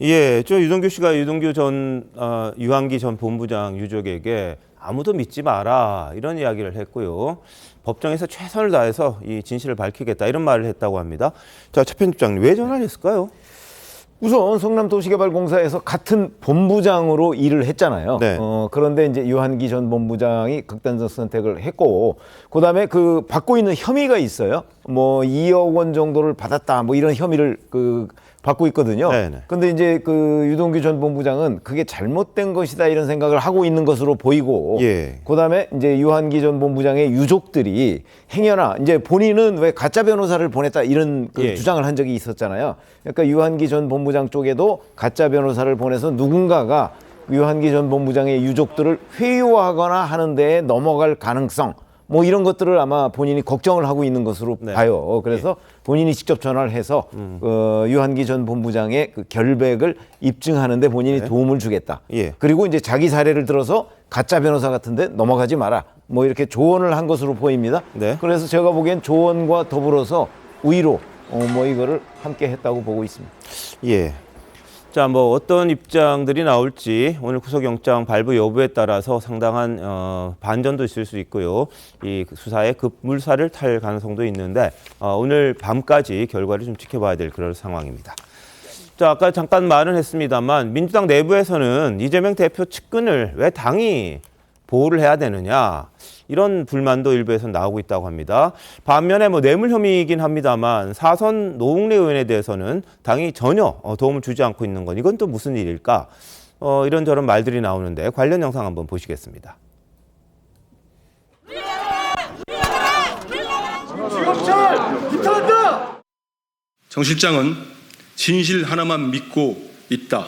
예, 저 유동규 씨가 유한기 전 본부장 유족에게 아무도 믿지 마라 이런 이야기를 했고요. 법정에서 최선을 다해서 이 진실을 밝히겠다 이런 말을 했다고 합니다. 자, 최 편집장님, 왜 전화를 했을까요? 우선 성남도시개발공사에서 같은 본부장으로 일을 했잖아요. 그런데 이제 유한기 전 본부장이 극단적 선택을 했고, 그다음에 그 받고 있는 혐의가 있어요. 뭐 2억 원 정도를 받았다, 뭐 이런 혐의를 받고 있거든요. 근데 이제 그 유동규 전 본부장은 그게 잘못된 것이다 이런 생각을 하고 있는 것으로 보이고, 그다음에 이제 유한기 전 본부장의 유족들이 행여나 이제 본인은 왜 가짜 변호사를 보냈다 이런 주장을 한 적이 있었잖아요. 그러니까 유한기 전 본부장 쪽에도 가짜 변호사를 보내서 누군가가 유한기 전 본부장의 유족들을 회유하거나 하는 데에 넘어갈 가능성, 뭐 이런 것들을 아마 본인이 걱정을 하고 있는 것으로 봐요. 그래서 본인이 직접 전화를 해서 유한기 전 본부장의 그 결백을 입증하는 데 본인이 도움을 주겠다. 그리고 이제 자기 사례를 들어서 가짜 변호사 같은데 넘어가지 마라. 뭐 이렇게 조언을 한 것으로 보입니다. 그래서 제가 보기엔 조언과 더불어서 우의로 뭐 이거를 함께 했다고 보고 있습니다. 예. 자, 뭐 어떤 입장들이 나올지 오늘 구속영장 발부 여부에 따라서 상당한 반전도 있을 수 있고요. 이 수사에 급물살을 탈 가능성도 있는데 오늘 밤까지 결과를 좀 지켜봐야 될 그런 상황입니다. 자, 아까 잠깐 말은 했습니다만 민주당 내부에서는 이재명 대표 측근을 왜 당이 보호를 해야 되느냐 이런 불만도 일부에서 나오고 있다고 합니다. 반면에 뭐 뇌물 혐의이긴 합니다만 사선 노웅래 의원에 대해서는 당이 전혀 도움을 주지 않고 있는 건 이건 또 무슨 일일까? 이런저런 말들이 나오는데 관련 영상 한번 보시겠습니다. 정 실장은 진실 하나만 믿고 있다.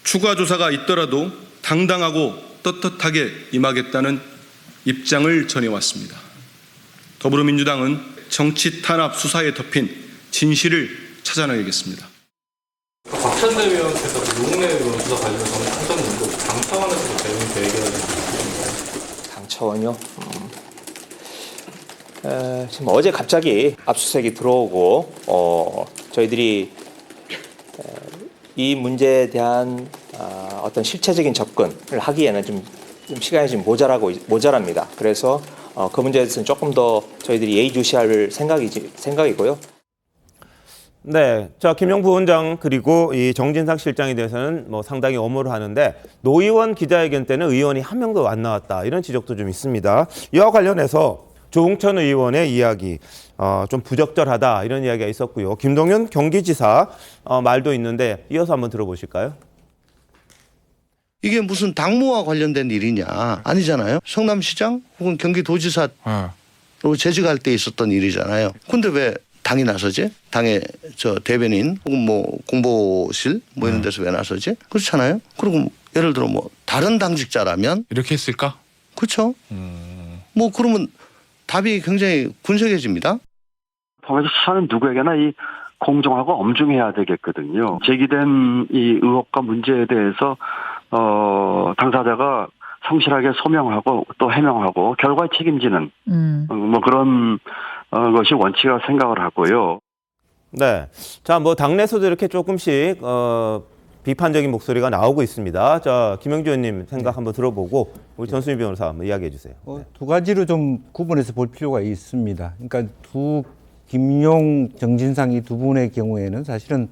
추가 조사가 있더라도 당당하고 떳떳하게 임하겠다는 입장을 전해왔습니다. 더불어민주당은 정치 탄압 수사에 덮인 진실을 찾아내겠습니다. 박찬대 의원께서 노웅래 의원 수사 관련해서 하셨는데 당 차원에서 대응이 되게 당 차원이요? 지금 어제 갑자기 압수수색이 들어오고 저희들이 이 문제에 대한 어떤 실체적인 접근을 하기에는 좀 시간이 좀 모자랍니다. 그래서 그 문제에 대해서는 조금 더 저희들이 예의주시할 생각이고요. 네, 자 김용 부원장 그리고 이 정진상 실장에 대해서는 뭐 상당히 엄호를 하는데 노 의원 기자회견 때는 의원이 한 명도 안 나왔다 이런 지적도 좀 있습니다. 이와 관련해서 조홍천 의원의 이야기 좀 부적절하다 이런 이야기가 있었고요. 김동연 경기지사 말도 있는데 이어서 한번 들어보실까요? 이게 무슨 당무와 관련된 일이냐 아니잖아요. 성남시장 혹은 경기도지사로 재직할 때 있었던 일이잖아요. 근데 왜 당이 나서지? 당의 대변인 혹은 뭐 공보실 뭐 이런 데서 왜 나서지? 그렇잖아요. 그리고 예를 들어 뭐 다른 당직자라면 이렇게 했을까? 그렇죠. 뭐 그러면 답이 굉장히 군색해집니다. 법에서 수사는 누구에게나 이 공정하고 엄중해야 되겠거든요. 제기된 이 의혹과 문제에 대해서 당사자가 성실하게 소명하고 또 해명하고 결과에 책임지는 뭐 그런 것이 원칙이라고 생각을 하고요. 네, 자 뭐 당내에서도 이렇게 조금씩 비판적인 목소리가 나오고 있습니다. 자 김영주 의원님 생각 한번 들어보고 우리 전수미 변호사 한번 이야기해 주세요. 두 가지로 좀 구분해서 볼 필요가 있습니다. 그러니까 김용, 정진상 이 두 분의 경우에는 사실은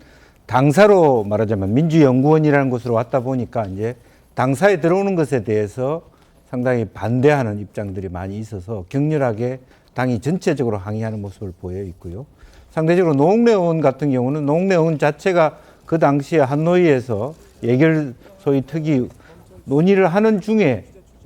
당사로 말하자면 민주연구원이라는 곳으로 왔다 보니까 이제 당사에 들어오는 것에 대해서 상당히 반대하는 입장들이 많이 있어서 격렬하게 당이 전체적으로 항의하는 모습을 보여 있고요. 상대적으로 노웅래 의원 같은 경우는 노웅래 의원 자체가 그 당시에 한노위에서 예결 소위 특위 논의를 하는 중에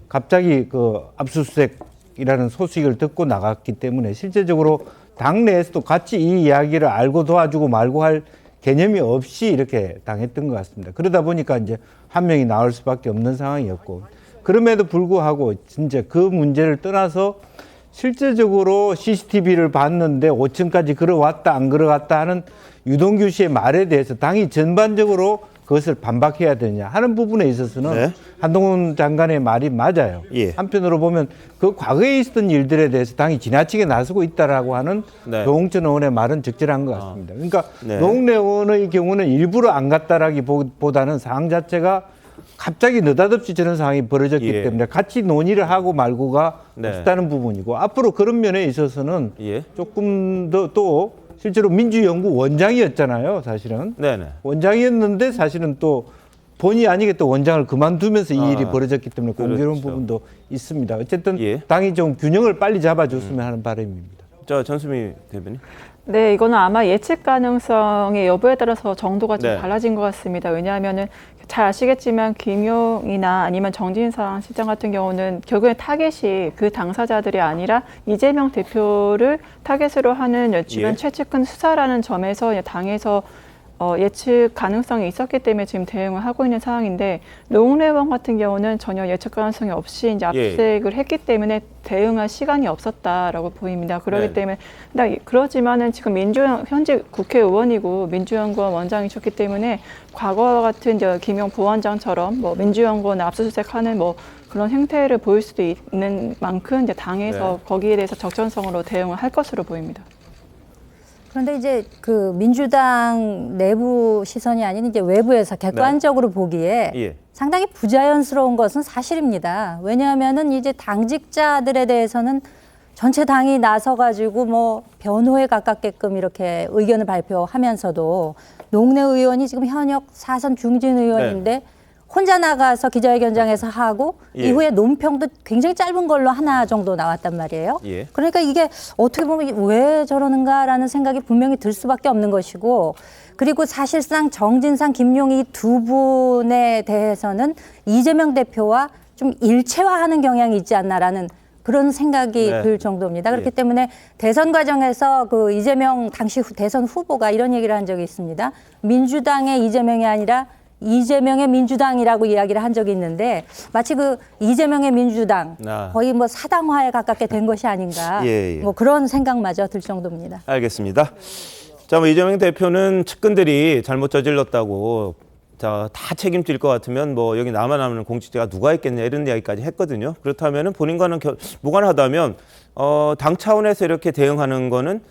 갑자기 그 압수수색이라는 소식을 듣고 나갔기 때문에 실제적으로 당내에서도 같이 이 이야기를 알고 도와주고 말고 할 개념이 없이 이렇게 당했던 것 같습니다. 그러다 보니까 이제 한 명이 나올 수밖에 없는 상황이었고 그럼에도 불구하고 진짜 그 문제를 떠나서 실제적으로 CCTV를 봤는데 5층까지 걸어왔다 안 걸어갔다 하는 유동규 씨의 말에 대해서 당이 전반적으로 그것을 반박해야 되냐 하는 부분에 있어서는 한동훈 장관의 말이 맞아요. 한편으로 보면 그 과거에 있었던 일들에 대해서 당이 지나치게 나서고 있다라고 하는 조홍천 의원의 말은 적절한 것 같습니다. 그러니까 노웅래 의원의 경우는 일부러 안 갔다라기보다는 상황 자체가 갑자기 느닷없이 저런 상황이 벌어졌기 때문에 같이 논의를 하고 말고가 없다는 부분이고 앞으로 그런 면에 있어서는 조금 더 또 실제로 민주연구 원장이었잖아요, 사실은. 원장이었는데 사실은 또 본의 아니게 또 원장을 그만두면서 이 일이 벌어졌기 때문에 공교로운 부분도 있습니다. 어쨌든 당이 좀 균형을 빨리 잡아줬으면 하는 바람입니다. 저 전수미 대변인. 네, 이거는 아마 예측 가능성의 여부에 따라서 정도가 좀 달라진 것 같습니다. 왜냐하면은 잘 아시겠지만 김용이나 아니면 정진상 실장 같은 경우는 결국에 타겟이 그 당사자들이 아니라 이재명 대표를 타겟으로 하는 주변 최측근 수사라는 점에서 당에서 예측 가능성이 있었기 때문에 지금 대응을 하고 있는 상황인데 노웅래 의원 같은 경우는 전혀 예측 가능성이 없이 이제 압수수색을 했기 때문에 대응할 시간이 없었다라고 보입니다. 그렇기 때문에 그렇지만은 지금 현재 국회의원이고 민주연구원 원장이셨기 때문에 과거와 같은 이제 김용 부원장처럼 뭐 민주연구원 압수수색하는 뭐 그런 행태를 보일 수도 있는 만큼 이제 당에서 거기에 대해서 적절성으로 대응을 할 것으로 보입니다. 그런데 이제 그 민주당 내부 시선이 아닌 이제 외부에서 객관적으로 보기에 상당히 부자연스러운 것은 사실입니다. 왜냐하면은 이제 당직자들에 대해서는 전체 당이 나서가지고 뭐 변호에 가깝게끔 이렇게 의견을 발표하면서도 노웅래 의원이 지금 현역 사선 중진 의원인데 혼자 나가서 기자회견장에서 하고 예. 이후에 논평도 굉장히 짧은 걸로 하나 정도 나왔단 말이에요. 예. 그러니까 이게 어떻게 보면 왜 저러는가라는 생각이 분명히 들 수밖에 없는 것이고 그리고 사실상 정진상, 김용희 두 분에 대해서는 이재명 대표와 좀 일체화하는 경향이 있지 않나라는 그런 생각이 네. 들 정도입니다. 그렇기 예. 때문에 대선 과정에서 그 이재명 당시 대선 후보가 이런 얘기를 한 적이 있습니다. 민주당의 이재명이 아니라 이재명의 민주당이라고 이야기를 한 적이 있는데 마치 그 이재명의 민주당 거의 뭐 사당화에 가깝게 된 것이 아닌가 예, 예. 뭐 그런 생각마저 들 정도입니다. 알겠습니다. 자, 뭐 이재명 대표는 측근들이 잘못 저질렀다고 자, 다 책임질 것 같으면 뭐 여기 남아남는 공직자가 누가 있겠냐 이런 이야기까지 했거든요. 그렇다면 본인과는 무관하다면 당 차원에서 이렇게 대응하는 거는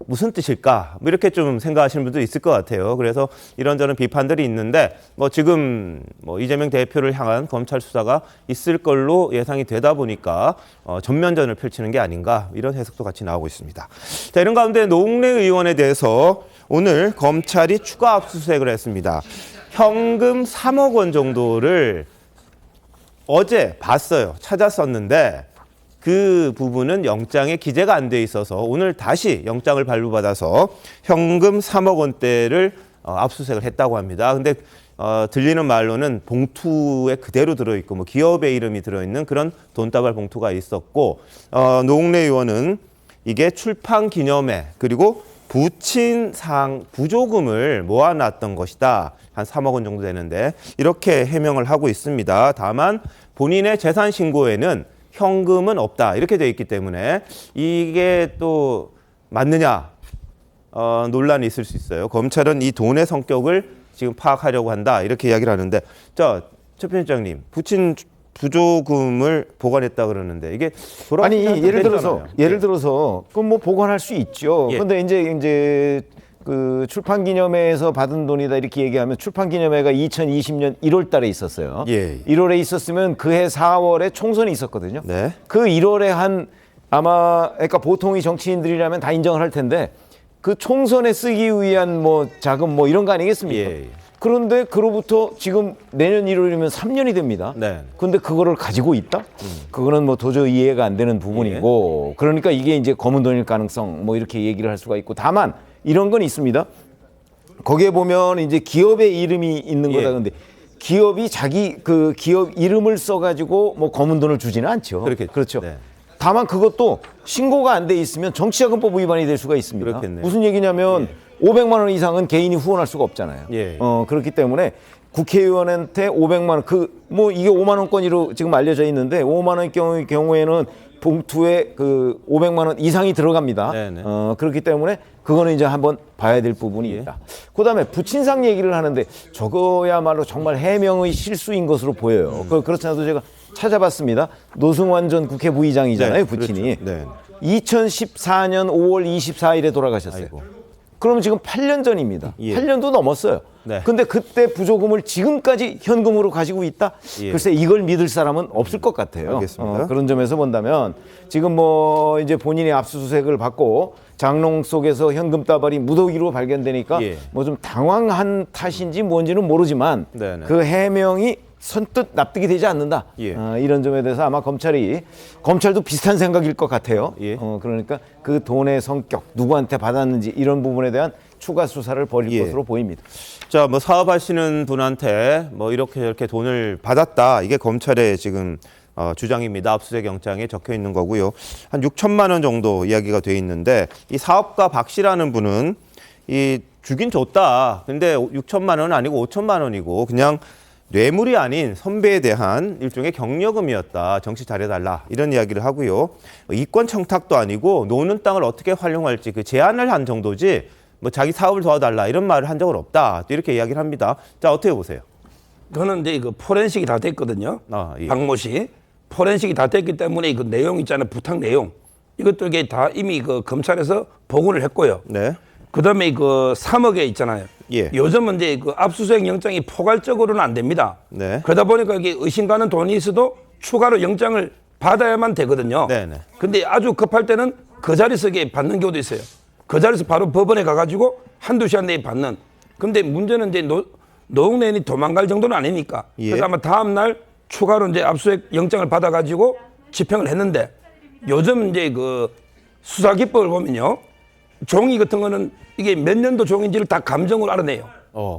무슨 뜻일까? 뭐 이렇게 좀 생각하시는 분도 있을 것 같아요. 그래서 이런저런 비판들이 있는데 뭐 지금 뭐 이재명 대표를 향한 검찰 수사가 있을 걸로 예상이 되다 보니까 전면전을 펼치는 게 아닌가 이런 해석도 같이 나오고 있습니다. 자, 이런 가운데 노웅래 의원에 대해서 오늘 검찰이 추가 압수수색을 했습니다. 현금 3억 원 정도를 어제 봤어요. 찾았었는데 그 부분은 영장에 기재가 안 돼 있어서 오늘 다시 영장을 발부받아서 현금 3억 원대를 압수수색을 했다고 합니다. 근데 들리는 말로는 봉투에 그대로 들어있고 뭐 기업의 이름이 들어있는 그런 돈다발 봉투가 있었고 노웅래 의원은 이게 출판 기념회 그리고 부친상 부조금을 모아놨던 것이다. 한 3억 원 정도 되는데 이렇게 해명을 하고 있습니다. 다만 본인의 재산 신고에는 현금은 없다 이렇게 돼 있기 때문에 이게 또 맞느냐 논란이 있을 수 있어요. 검찰은 이 돈의 성격을 지금 파악하려고 한다 이렇게 이야기를 하는데 자, 최 편집장님 부친 부조금을 보관했다 그러는데 이게 아니 예를 들어서 그건 뭐 보관할 수 있죠. 그런데 이제 그 출판 기념회에서 받은 돈이다 이렇게 얘기하면 출판 기념회가 2020년 1월 달에 있었어요. 1월에 있었으면 그해 4월에 총선이 있었거든요. 그 1월에 한 아마 그러니까 보통의 정치인들이라면 다 인정을 할 텐데 그 총선에 쓰기 위한 뭐 자금 뭐 이런 거 아니겠습니까? 그런데 그로부터 지금 내년 1월이면 3년이 됩니다. 그런데 그거를 가지고 있다? 그거는 뭐 도저히 이해가 안 되는 부분이고 그러니까 이게 이제 검은 돈일 가능성 뭐 이렇게 얘기를 할 수가 있고 다만 이런 건 있습니다. 거기에 보면 이제 기업의 이름이 있는 거다. 근데 기업이 자기 그 기업 이름을 써가지고 뭐 검은 돈을 주지는 않죠. 그렇죠. 다만 그것도 신고가 안 돼 있으면 정치자금법 위반이 될 수가 있습니다. 그렇겠네요. 무슨 얘기냐면 500만 원 이상은 개인이 후원할 수가 없잖아요. 그렇기 때문에 국회의원한테 500만 원, 뭐 이게 5만 원권으로 지금 알려져 있는데 5만 원 경우에는 봉투에 그 500만 원 이상이 들어갑니다. 그렇기 때문에 그거는 이제 한번 봐야 될 부분이 있다. 그다음에 부친상 얘기를 하는데 저거야말로 정말 해명의 실수인 것으로 보여요. 그렇지 않아도 제가 찾아봤습니다. 노승환 전 국회 부의장이잖아요, 부친이. 2014년 5월 24일에 돌아가셨어요. 그럼 지금 8년 전입니다. 8년도 넘었어요. 근데 그때 부조금을 지금까지 현금으로 가지고 있다? 글쎄 이걸 믿을 사람은 없을 것 같아요. 그런 점에서 본다면 지금 뭐 이제 본인이 압수수색을 받고 장롱 속에서 현금 다발이 무더기로 발견되니까 뭐 좀 당황한 탓인지 뭔지는 모르지만 그 해명이 선뜻 납득이 되지 않는다. 이런 점에 대해서 아마 검찰도 비슷한 생각일 것 같아요. 그러니까 그 돈의 성격, 누구한테 받았는지 이런 부분에 대한 추가 수사를 벌일 것으로 보입니다. 자, 뭐 사업하시는 분한테 뭐 이렇게 돈을 받았다. 이게 검찰의 지금 주장입니다. 압수수색 영장에 적혀 있는 거고요. 한 6천만 원 정도 이야기가 돼 있는데 이 사업가 박 씨라는 분은 이 주긴 줬다. 근데 6천만 원은 아니고 5천만 원이고 그냥 뇌물이 아닌 선배에 대한 일종의 격려금이었다. 정치 잘해달라. 이런 이야기를 하고요. 이권 청탁도 아니고 노는 땅을 어떻게 활용할지 그 제안을 한 정도지 뭐 자기 사업을 도와달라 이런 말을 한 적은 없다. 또 이렇게 이야기를 합니다. 자, 어떻게 보세요? 그거는 이제 그 포렌식이 다 됐거든요. 박모 씨. 포렌식이 다 됐기 때문에 그 내용 있잖아요. 부탁 내용. 이것도 이게 다 이미 그 검찰에서 보고를 했고요. 그다음에 그 3억에 있잖아요. 요즘은 이제 그 압수수색 영장이 포괄적으로는 안 됩니다. 그러다 보니까 이게 의심 가는 돈이 있어도 추가로 영장을 받아야만 되거든요. 근데 아주 급할 때는 그 자리에서 받는 경우도 있어요. 그 자리에서 바로 법원에 가가지고 한두 시간 내에 받는. 근데 문제는 이제 노웅래원이 도망갈 정도는 아니니까. 예. 그래서 아마 다음 날 추가로 이제 압수수색 영장을 받아가지고 집행을 했는데 요즘 이제 그 수사 기법을 보면요. 종이 같은 거는 이게 몇 년도 종인지를 다 감정으로 알아내요.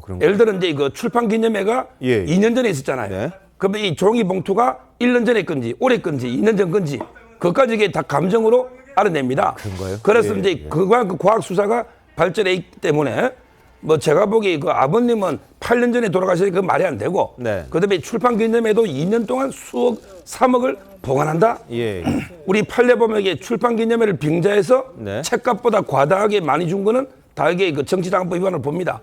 그런 예를 들어 이제 그 출판 기념회가 2년 전에 있었잖아요. 네. 그러면 이 종이 봉투가 1년 전에 건지 올해 건지 2년 전 건지 그것까지 이게 다 감정으로 알아냅니다. 그런가요? 그래서 이제 그와 그 과학 수사가 발전해 있기 때문에 뭐 제가 보기에 그 아버님은 8년 전에 돌아가시니까 그 말이 안 되고 그다음에 출판 기념회도 2년 동안 수억 3억을 보관한다. 우리 판례 보면 이게 출판 기념회를 빙자해서 책값보다 과다하게 많이 준 거는 다 이게 그 정치자금법 위반을 봅니다.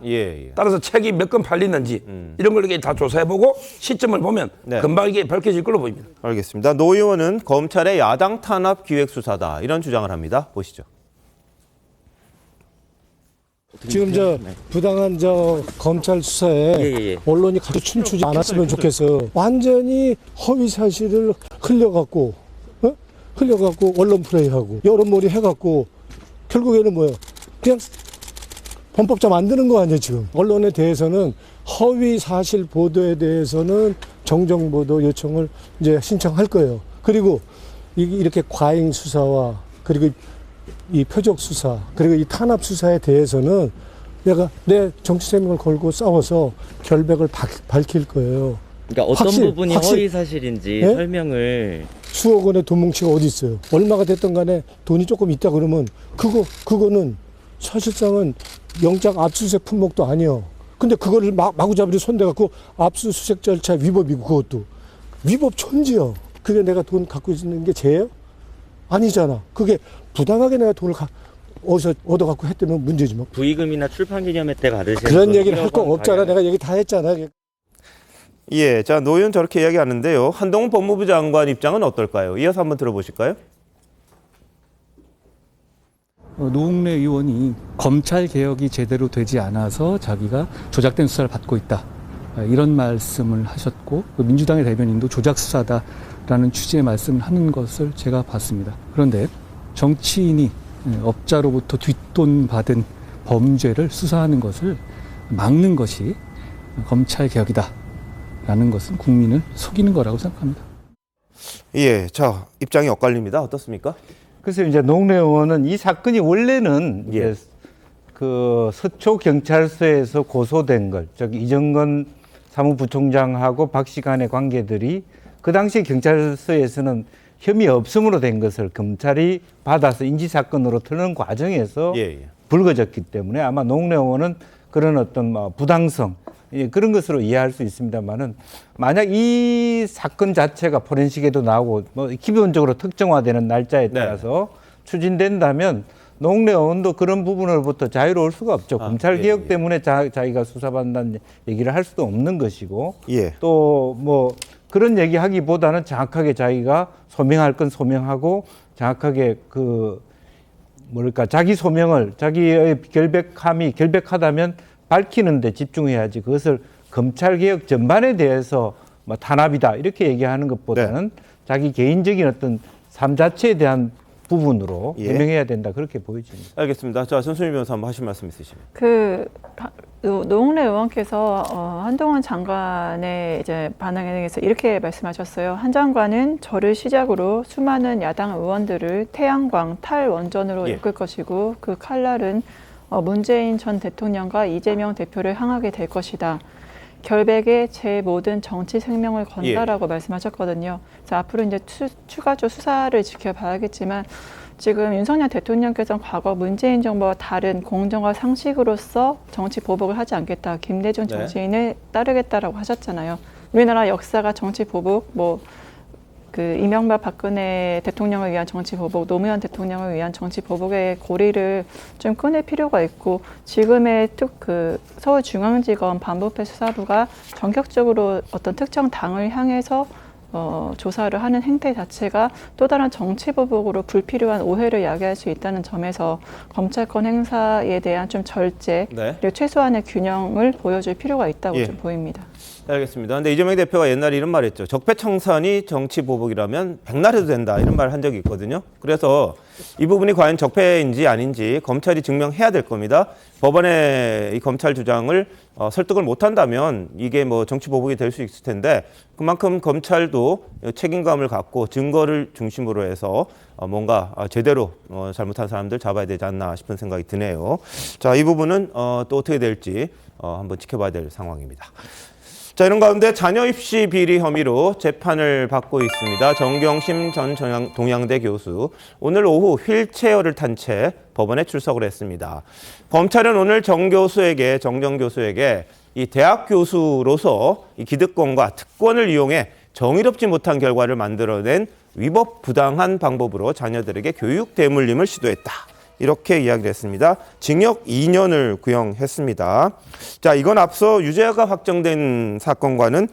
따라서 책이 몇 건 팔리는지 이런 걸 이게 다 조사해보고 시점을 보면 금방 이게 밝혀질 걸로 보입니다. 알겠습니다. 노 의원은 검찰의 야당 탄압 기획 수사다 이런 주장을 합니다. 보시죠. 지금 저 부당한 저 검찰 수사에 언론이 가서 춤추지 않았으면 좋겠어. 완전히 허위 사실을 흘려갖고 언론 플레이하고 여론몰이 해갖고 결국에는 뭐야? 그냥 범법자 만드는 거 아니에요 지금. 언론에 대해서는 허위 사실 보도에 대해서는 정정 보도 요청을 이제 신청할 거예요. 그리고 이렇게 과잉 수사와 그리고 이 표적 수사 그리고 이 탄압 수사에 대해서는 내가 내 정치 생명을 걸고 싸워서 결백을 밝힐 거예요. 그러니까 어떤 부분이 허위 사실인지 설명을. 수억 원의 돈 뭉치가 어디 있어요? 얼마가 됐든 간에 돈이 조금 있다 그러면 그거는 사실상은 영장 압수수색 품목도 아니에요. 근데 그거를 마구잡이로 손대갖고 압수수색 절차 위법이고 그것도 위법 천지요. 그게 내가 돈 갖고 있는 게 죄예요? 아니잖아. 그게 부당하게 내가 돈을 어디서 얻어갖고 했다면 문제지 뭐. 부의금이나 출판기념회 때 받으신 그런 얘기를 할 거 없잖아. 내가 얘기 다 했잖아. 예, 자 노 의원 저렇게 이야기하는데요. 한동훈 법무부 장관 입장은 어떨까요? 이어서 한번 들어보실까요? 노웅래 의원이 검찰 개혁이 제대로 되지 않아서 자기가 조작된 수사를 받고 있다. 이런 말씀을 하셨고 민주당의 대변인도 조작 수사다라는 취지의 말씀을 하는 것을 제가 봤습니다. 그런데 정치인이 업자로부터 뒷돈 받은 범죄를 수사하는 것을 막는 것이 검찰 개혁이다라는 것은 국민을 속이는 거라고 생각합니다. 예, 자 입장이 엇갈립니다. 어떻습니까? 그래서 이제 노웅래 의원은 이 사건이 원래는 이제 그 서초 경찰서에서 고소된 걸, 저기 이정건 사무부총장하고 박 씨 간의 관계들이 그 당시 경찰서에서는 혐의 없음으로 된 것을 검찰이 받아서 인지사건으로 틀는 과정에서 불거졌기 때문에 아마 노웅래 의원은 그런 어떤 부당성 그런 것으로 이해할 수 있습니다만은 만약 이 사건 자체가 포렌식에도 나오고 뭐 기본적으로 특정화되는 날짜에 따라서 추진된다면 노웅래 의원도 그런 부분으로부터 자유로울 수가 없죠. 검찰 개혁 때문에 자기가 수사받는다는 얘기를 할 수도 없는 것이고 또 뭐 그런 얘기하기보다는 정확하게 자기가 소명할 건 소명하고 정확하게 자기 소명을 자기의 결백하다면 밝히는 데 집중해야지 그것을 검찰개혁 전반에 대해서 뭐 탄압이다 이렇게 얘기하는 것보다는 자기 개인적인 어떤 삶 자체에 대한 부분으로 해명해야 된다 그렇게 보여집니다. 알겠습니다. 자 손순일 변호사 한번 하실 말씀 있으시면. 노웅래 의원께서 한동훈 장관의 이제 반응에 대해서 이렇게 말씀하셨어요. 한 장관은 저를 시작으로 수많은 야당 의원들을 태양광 탈원전으로 이끌 것이고 그 칼날은 문재인 전 대통령과 이재명 대표를 향하게 될 것이다. 결백에 제 모든 정치 생명을 건다라고 말씀하셨거든요. 그래서 앞으로 이제 추가적 수사를 지켜봐야겠지만 지금 윤석열 대통령께서는 과거 문재인 정부와 다른 공정과 상식으로서 정치 보복을 하지 않겠다. 김대중 정치인을 따르겠다라고 하셨잖아요. 우리나라 역사가 정치 보복, 이명박 박근혜 대통령을 위한 정치 보복, 노무현 대통령을 위한 정치 보복의 고리를 좀 끊을 필요가 있고 지금의 서울중앙지검 반부패 수사부가 전격적으로 어떤 특정 당을 향해서 조사를 하는 행태 자체가 또 다른 정치 보복으로 불필요한 오해를 야기할 수 있다는 점에서 검찰권 행사에 대한 좀 절제 그리고 최소한의 균형을 보여줄 필요가 있다고 좀 보입니다. 알겠습니다. 근데 이재명 대표가 옛날에 이런 말 했죠. 적폐청산이 정치 보복이라면 백날 해도 된다. 이런 말 한 적이 있거든요. 그래서 이 부분이 과연 적폐인지 아닌지 검찰이 증명해야 될 겁니다. 법원의 이 검찰 주장을 설득을 못한다면 이게 뭐 정치 보복이 될 수 있을 텐데 그만큼 검찰도 책임감을 갖고 증거를 중심으로 해서 뭔가 제대로 잘못한 사람들 잡아야 되지 않나 싶은 생각이 드네요. 자, 이 부분은 또 어떻게 될지 한번 지켜봐야 될 상황입니다. 자, 이런 가운데 자녀 입시 비리 혐의로 재판을 받고 있습니다. 정경심 전 동양대 교수, 오늘 오후 휠체어를 탄 채 법원에 출석을 했습니다. 검찰은 오늘 정 교수에게 이 대학 교수로서 이 기득권과 특권을 이용해 정의롭지 못한 결과를 만들어낸 위법 부당한 방법으로 자녀들에게 교육 대물림을 시도했다. 이렇게 이야기를 했습니다. 징역 2년을 구형했습니다. 자, 이건 앞서 유죄가 확정된 사건과는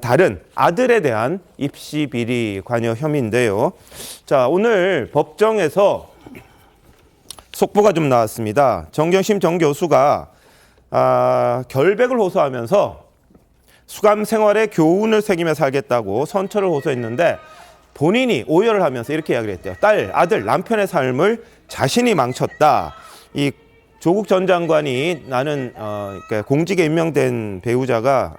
다른 아들에 대한 입시 비리 관여 혐의인데요. 자, 오늘 법정에서 속보가 좀 나왔습니다. 정경심 정 교수가 결백을 호소하면서 수감 생활에 교훈을 새기며 살겠다고 선처를 호소했는데 본인이 오열을 하면서 이렇게 이야기를 했대요. 아들, 남편의 삶을 자신이 망쳤다. 이 조국 전 장관이 나는 그러니까 공직에 임명된 배우자가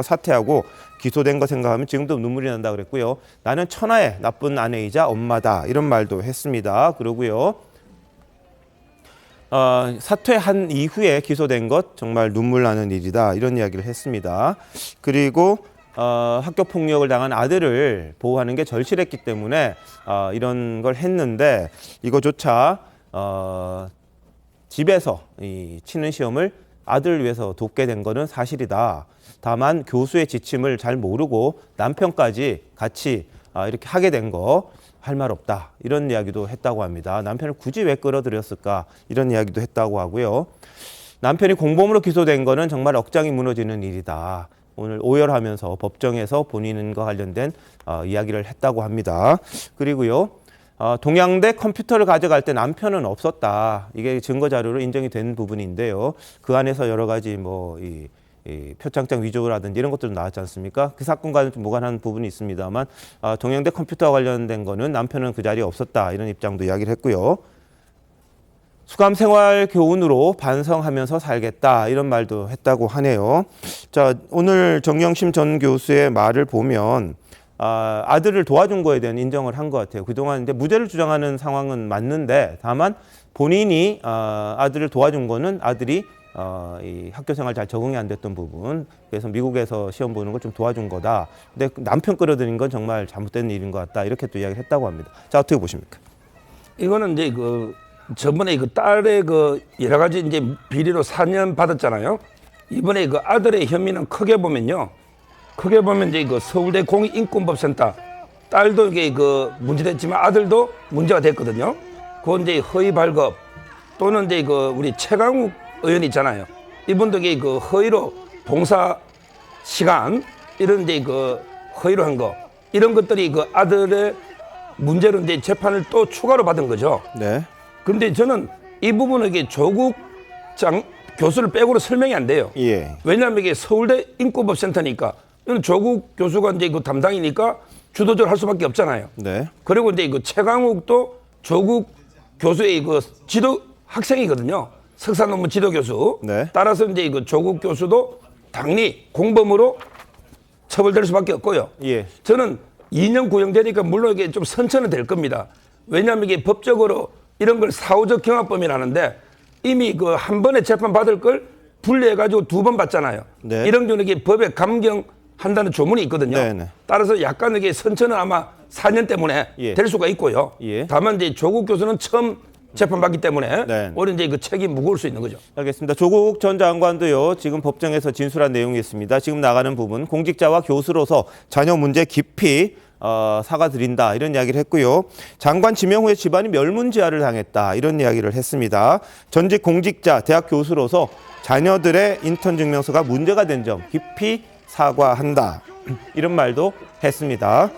사퇴하고 기소된 거 생각하면 지금도 눈물이 난다 그랬고요. 나는 천하의 나쁜 아내이자 엄마다. 이런 말도 했습니다. 그러고요. 사퇴한 이후에 기소된 것 정말 눈물 나는 일이다. 이런 이야기를 했습니다. 그리고 학교 폭력을 당한 아들을 보호하는 게 절실했기 때문에 이런 걸 했는데 이거조차 집에서 이 치는 시험을 아들을 위해서 돕게 된 거는 사실이다. 다만 교수의 지침을 잘 모르고 남편까지 같이 이렇게 하게 된 거 할 말 없다. 이런 이야기도 했다고 합니다. 남편을 굳이 왜 끌어들였을까? 이런 이야기도 했다고 하고요. 남편이 공범으로 기소된 거는 정말 억장이 무너지는 일이다. 오늘 오열하면서 법정에서 본인과 관련된 이야기를 했다고 합니다. 그리고요. 동양대 컴퓨터를 가져갈 때 남편은 없었다. 이게 증거 자료로 인정이 된 부분인데요. 그 안에서 여러 가지 이 표창장 위조라든지 이런 것들도 나왔지 않습니까? 그 사건과는 좀 무관한 부분이 있습니다만 동양대 컴퓨터와 관련된 거는 남편은 그 자리에 없었다. 이런 입장도 이야기를 했고요. 수감 생활 교훈으로 반성하면서 살겠다. 이런 말도 했다고 하네요. 자, 오늘 정경심 전 교수의 말을 보면 아들을 도와준 거에 대한 인정을 한 것 같아요. 그동안 이제 무죄를 주장하는 상황은 맞는데 다만 본인이 아들을 도와준 거는 아들이 이 학교 생활 잘 적응이 안 됐던 부분, 그래서 미국에서 시험 보는 걸 좀 도와준 거다. 근데 남편 끌어들인 건 정말 잘못된 일인 것 같다. 이렇게 또 이야기를 했다고 합니다. 자, 어떻게 보십니까? 이거는 이제 저번에 딸의 여러 가지 이제 비리로 4년 받았잖아요. 이번에 아들의 혐의는 크게 보면 이제 서울대 공익인권법센터 딸도 이게 문제됐지만 아들도 문제가 됐거든요. 그건 이제 허위 발급 또는 이제 우리 최강욱 의원 있잖아요. 이분도 이게 허위로 봉사 시간 이런 이제 허위로 한 거 이런 것들이 아들의 문제로 이제 재판을 또 추가로 받은 거죠. 네. 그런데 저는 이 부분은 이게 조국 교수를 빼고는 설명이 안 돼요. 예. 왜냐하면 이게 서울대 인권법센터니까 이건 조국 교수가 이제 담당이니까 주도적으로 할 수밖에 없잖아요. 네. 그리고 이제 최강욱도 조국 교수의 지도 학생이거든요. 석사 논문 지도 교수. 네. 따라서 이제 조국 교수도 당연히 공범으로 처벌될 수밖에 없고요. 예. 저는 2년 구형되니까 물론 이게 좀 선처는 될 겁니다. 왜냐하면 이게 법적으로 이런 걸 사후적 경합범이라는데 이미 한 번에 재판 받을 걸 분리해가지고 2번 받잖아요. 네. 이런 경우는 이게 법에 감경한다는 조문이 있거든요. 네네. 따라서 약간 이게 선처는 아마 4년 때문에 예. 될 수가 있고요. 예. 다만 이제 조국 교수는 처음 재판받기 때문에 네. 오히려 이제 책임 무거울 수 있는 거죠. 알겠습니다. 조국 전 장관도요, 지금 법정에서 진술한 내용이 있습니다. 지금 나가는 부분, 공직자와 교수로서 자녀 문제 깊이 사과드린다 이런 이야기를 했고요. 장관 지명 후에 집안이 멸문지화를 당했다 이런 이야기를 했습니다. 전직 공직자, 대학 교수로서 자녀들의 인턴 증명서가 문제가 된 점 깊이 사과한다 이런 말도 했습니다.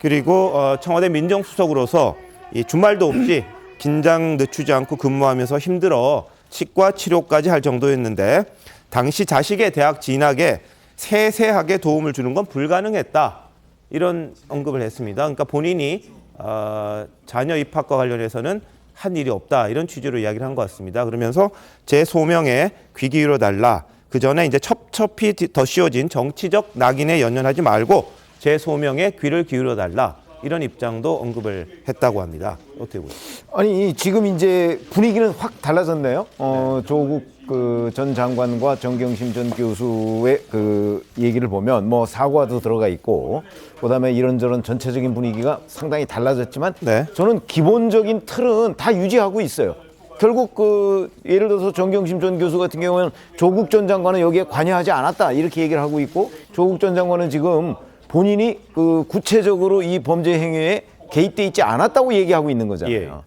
그리고 청와대 민정수석으로서 이 주말도 없이 긴장 늦추지 않고 근무하면서 힘들어 치과 치료까지 할 정도였는데 당시 자식의 대학 진학에 세세하게 도움을 주는 건 불가능했다. 이런 언급을 했습니다. 그러니까 본인이 자녀 입학과 관련해서는 한 일이 없다. 이런 취지로 이야기를 한 것 같습니다. 그러면서 제 소명에 귀 기울여 달라. 그 전에 이제 첩첩히 더 씌워진 정치적 낙인에 연연하지 말고 제 소명에 귀를 기울여 달라. 이런 입장도 언급을 했다고 합니다. 어떻게 보세요? 아니 지금 이제 분위기는 확 달라졌네요. 조국 그 전 장관과 정경심 전 교수의 그 얘기를 보면 뭐 사과도 들어가 있고 그다음에 이런저런 전체적인 분위기가 상당히 달라졌지만 저는 기본적인 틀은 다 유지하고 있어요. 결국 그 예를 들어서 정경심 전 교수 같은 경우는 조국 전 장관은 여기에 관여하지 않았다 이렇게 얘기를 하고 있고 조국 전 장관은 지금 본인이 그 구체적으로 이 범죄 행위에 개입돼 있지 않았다고 얘기하고 있는 거잖아요.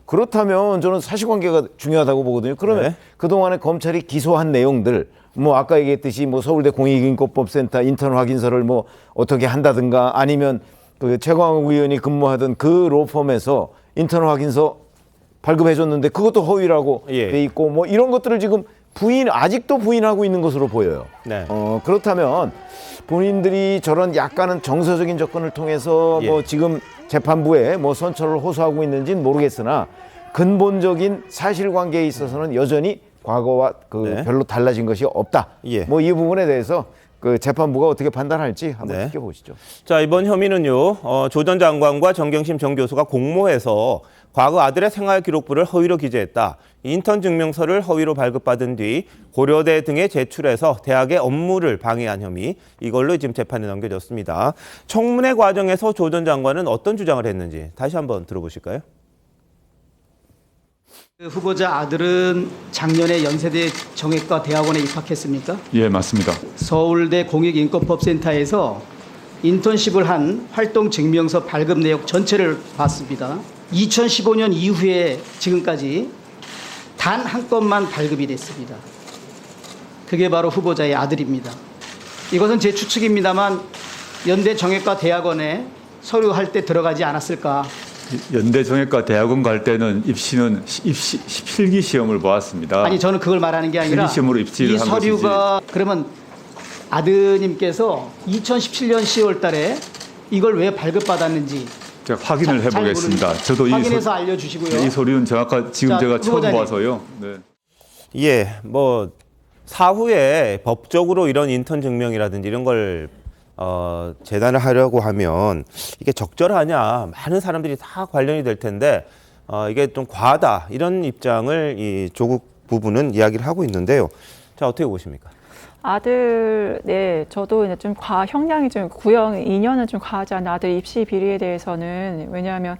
그렇다면 저는 사실관계가 중요하다고 보거든요. 그러면 그동안에 검찰이 기소한 내용들, 뭐 아까 얘기했듯이 뭐 서울대 공익인권법센터 인턴 확인서를 뭐 어떻게 한다든가 아니면 그 최광욱 의원이 근무하던 그 로펌에서 인턴 확인서 발급해줬는데 그것도 허위라고 돼 있고 뭐 이런 것들을 지금 아직도 부인하고 있는 것으로 보여요. 그렇다면 본인들이 저런 약간은 정서적인 접근을 통해서 뭐 지금 재판부에 뭐 선처를 호소하고 있는지는 모르겠으나 근본적인 사실관계에 있어서는 여전히 과거와 그 별로 달라진 것이 없다. 뭐 이 부분에 대해서 그 재판부가 어떻게 판단할지 한번 지켜보시죠. 자, 이번 혐의는요. 조 전 장관과 정경심 전 교수가 공모해서 과거 아들의 생활기록부를 허위로 기재했다. 인턴 증명서를 허위로 발급받은 뒤 고려대 등에 제출해서 대학의 업무를 방해한 혐의, 이걸로 지금 재판에 넘겨졌습니다. 청문회 과정에서 조 전 장관은 어떤 주장을 했는지 다시 한번 들어보실까요? 후보자 아들은 작년에 연세대 정외과 대학원에 입학했습니까? 예, 맞습니다. 서울대 공익인권법센터에서 인턴십을 한 활동 증명서 발급 내역 전체를 봤습니다. 2015년 이후에 지금까지 단 한 건만 발급이 됐습니다. 그게 바로 후보자의 아들입니다. 이것은 제 추측입니다만 연대 정외과 대학원에 서류할 때 들어가지 않았을까? 연대 정외과 대학원 갈 때는 입시는 필기 시험을 보았습니다. 아니 저는 그걸 말하는 게 아니라 필기 시험으로 입시를 이 한 서류가 것이지. 그러면 아드님께서 2017년 10월 달에 이걸 왜 발급받았는지 제가 확인을 해보겠습니다. 저도 확인해서 알려주시고요. 이 서류는 정확한 지금 제가 처음 후보자님. 봐서요. 뭐 사후에 법적으로 이런 인턴 증명이라든지 이런 걸 재단을 하려고 하면 이게 적절하냐, 많은 사람들이 다 관련이 될 텐데 이게 좀 과하다, 이런 입장을 이 조국 부부는 이야기를 하고 있는데요. 자, 어떻게 보십니까? 아들, 저도 이제 좀 형량이 좀 구형 2년은 좀 과하지 않나, 아들 입시 비리에 대해서는. 왜냐하면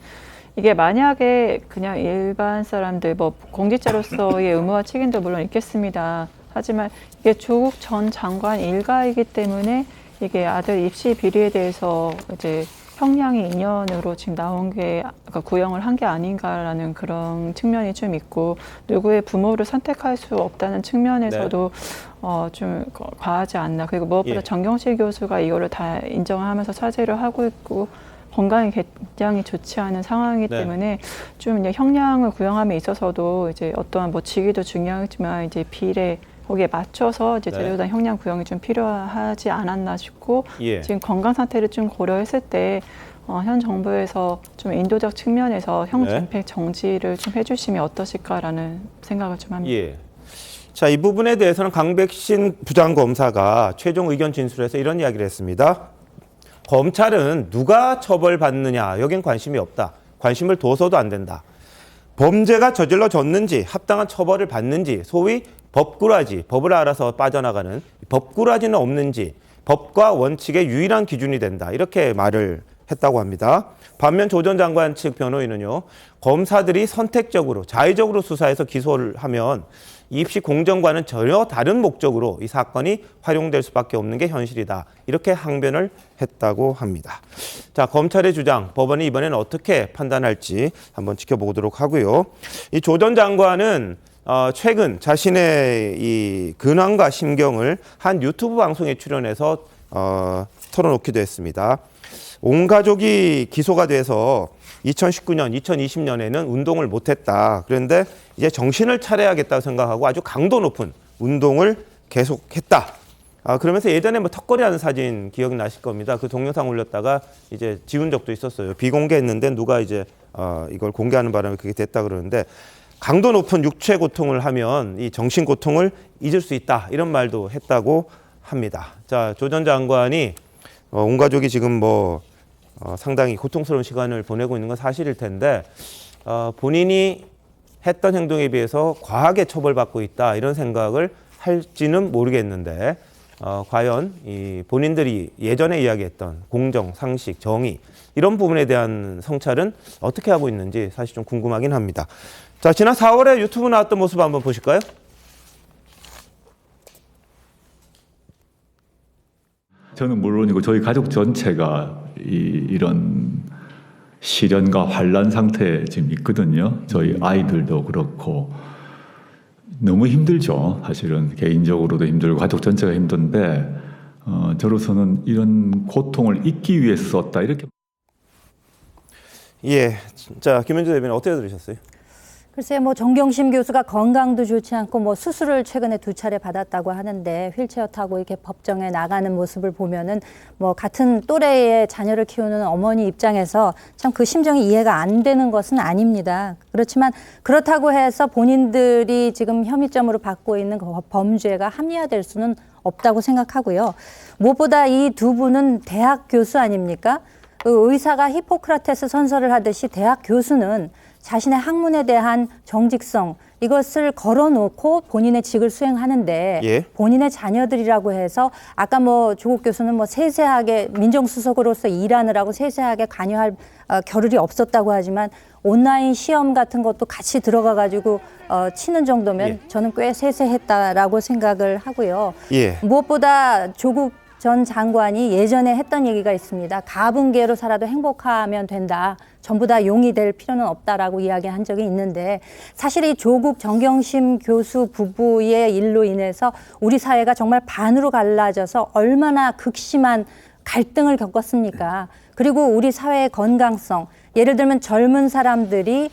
이게 만약에 그냥 일반 사람들, 뭐 공직자로서의 의무와 책임도 물론 있겠습니다. 하지만 이게 조국 전 장관 일가이기 때문에 이게 아들 입시 비리에 대해서 이제 형량이 2년으로 지금 나온 게, 그러니까 구형을 한 게 아닌가라는 그런 측면이 좀 있고, 누구의 부모를 선택할 수 없다는 측면에서도 좀 과하지 않나. 그리고 무엇보다 정경실 교수가 이거를 다 인정하면서 사죄를 하고 있고 건강이 굉장히 좋지 않은 상황이기 때문에 좀 이제 형량을 구형함에 있어서도 이제 어떠한 뭐 직위도 중요하지만 이제 비례 거기에 맞춰서 이제 제도단 형량 구형이 좀 필요하지 않았나 싶고, 지금 건강 상태를 좀 고려했을 때 현 정부에서 좀 인도적 측면에서 형 집행 정지를 좀 해주시면 어떠실까라는 생각을 좀 합니다. 자, 이 부분에 대해서는 강백신 부장검사가 최종 의견 진술에서 이런 이야기를 했습니다. 검찰은 누가 처벌받느냐, 여긴 관심이 없다. 관심을 둬서도 안 된다. 범죄가 저질러졌는지, 합당한 처벌을 받는지, 소위 법꾸라지, 법을 알아서 빠져나가는 법꾸라지는 없는지, 법과 원칙의 유일한 기준이 된다. 이렇게 말을 했다고 합니다. 반면 조 전 장관 측 변호인은요, 검사들이 선택적으로 자의적으로 수사해서 기소를 하면 입시 공정과는 전혀 다른 목적으로 이 사건이 활용될 수밖에 없는 게 현실이다. 이렇게 항변을 했다고 합니다. 자, 검찰의 주장, 법원이 이번에는 어떻게 판단할지 한번 지켜보도록 하고요. 이 조 전 장관은 최근 자신의 이 근황과 심경을 한 유튜브 방송에 출연해서 털어놓기도 했습니다. 온 가족이 기소가 돼서 2019년, 2020년에는 운동을 못했다. 그런데 이제 정신을 차려야겠다고 생각하고 아주 강도 높은 운동을 계속했다. 그러면서 예전에 뭐 턱걸이하는 사진 기억나실 겁니다. 그 동영상 올렸다가 이제 지운 적도 있었어요. 비공개했는데 누가 이제 이걸 공개하는 바람에 그게 됐다 그러는데 강도 높은 육체 고통을 하면 이 정신 고통을 잊을 수 있다 이런 말도 했다고 합니다. 자, 조 전 장관이 온 가족이 지금 상당히 고통스러운 시간을 보내고 있는 건 사실일 텐데 본인이 했던 행동에 비해서 과하게 처벌받고 있다 이런 생각을 할지는 모르겠는데 과연 이 본인들이 예전에 이야기했던 공정, 상식, 정의 이런 부분에 대한 성찰은 어떻게 하고 있는지 사실 좀 궁금하긴 합니다. 자, 지난 4월에 유튜브 나왔던 모습 한번 보실까요? 저는 물론이고 저희 가족 전체가 이런 시련과 환란 상태에 지금 있거든요. 저희 아이들도 그렇고 너무 힘들죠. 사실은 개인적으로도 힘들고 가족 전체가 힘든데 저로서는 이런 고통을 잊기 위해서 썼다 이렇게. 예, 자 김현주 대변인 어떻게 들으셨어요? 글쎄요, 정경심 교수가 건강도 좋지 않고 수술을 최근에 2차례 받았다고 하는데 휠체어 타고 이렇게 법정에 나가는 모습을 보면은 같은 또래의 자녀를 키우는 어머니 입장에서 참 그 심정이 이해가 안 되는 것은 아닙니다. 그렇지만 그렇다고 해서 본인들이 지금 혐의점으로 받고 있는 그 범죄가 합리화될 수는 없다고 생각하고요. 무엇보다 이 두 분은 대학 교수 아닙니까? 의사가 히포크라테스 선서를 하듯이 대학 교수는 자신의 학문에 대한 정직성 이것을 걸어놓고 본인의 직을 수행하는데 예. 본인의 자녀들이라고 해서 아까 조국 교수는 세세하게 민정수석으로서 일하느라고 세세하게 관여할 겨를이 없었다고 하지만 온라인 시험 같은 것도 같이 들어가가지고 치는 정도면 예. 저는 꽤 세세했다라고 생각을 하고요. 예. 무엇보다 조국 전 장관이 예전에 했던 얘기가 있습니다. 가분개로 살아도 행복하면 된다. 전부 다 용이 될 필요는 없다라고 이야기한 적이 있는데 사실 이 조국 정경심 교수 부부의 일로 인해서 우리 사회가 정말 반으로 갈라져서 얼마나 극심한 갈등을 겪었습니까? 그리고 우리 사회의 건강성, 예를 들면 젊은 사람들이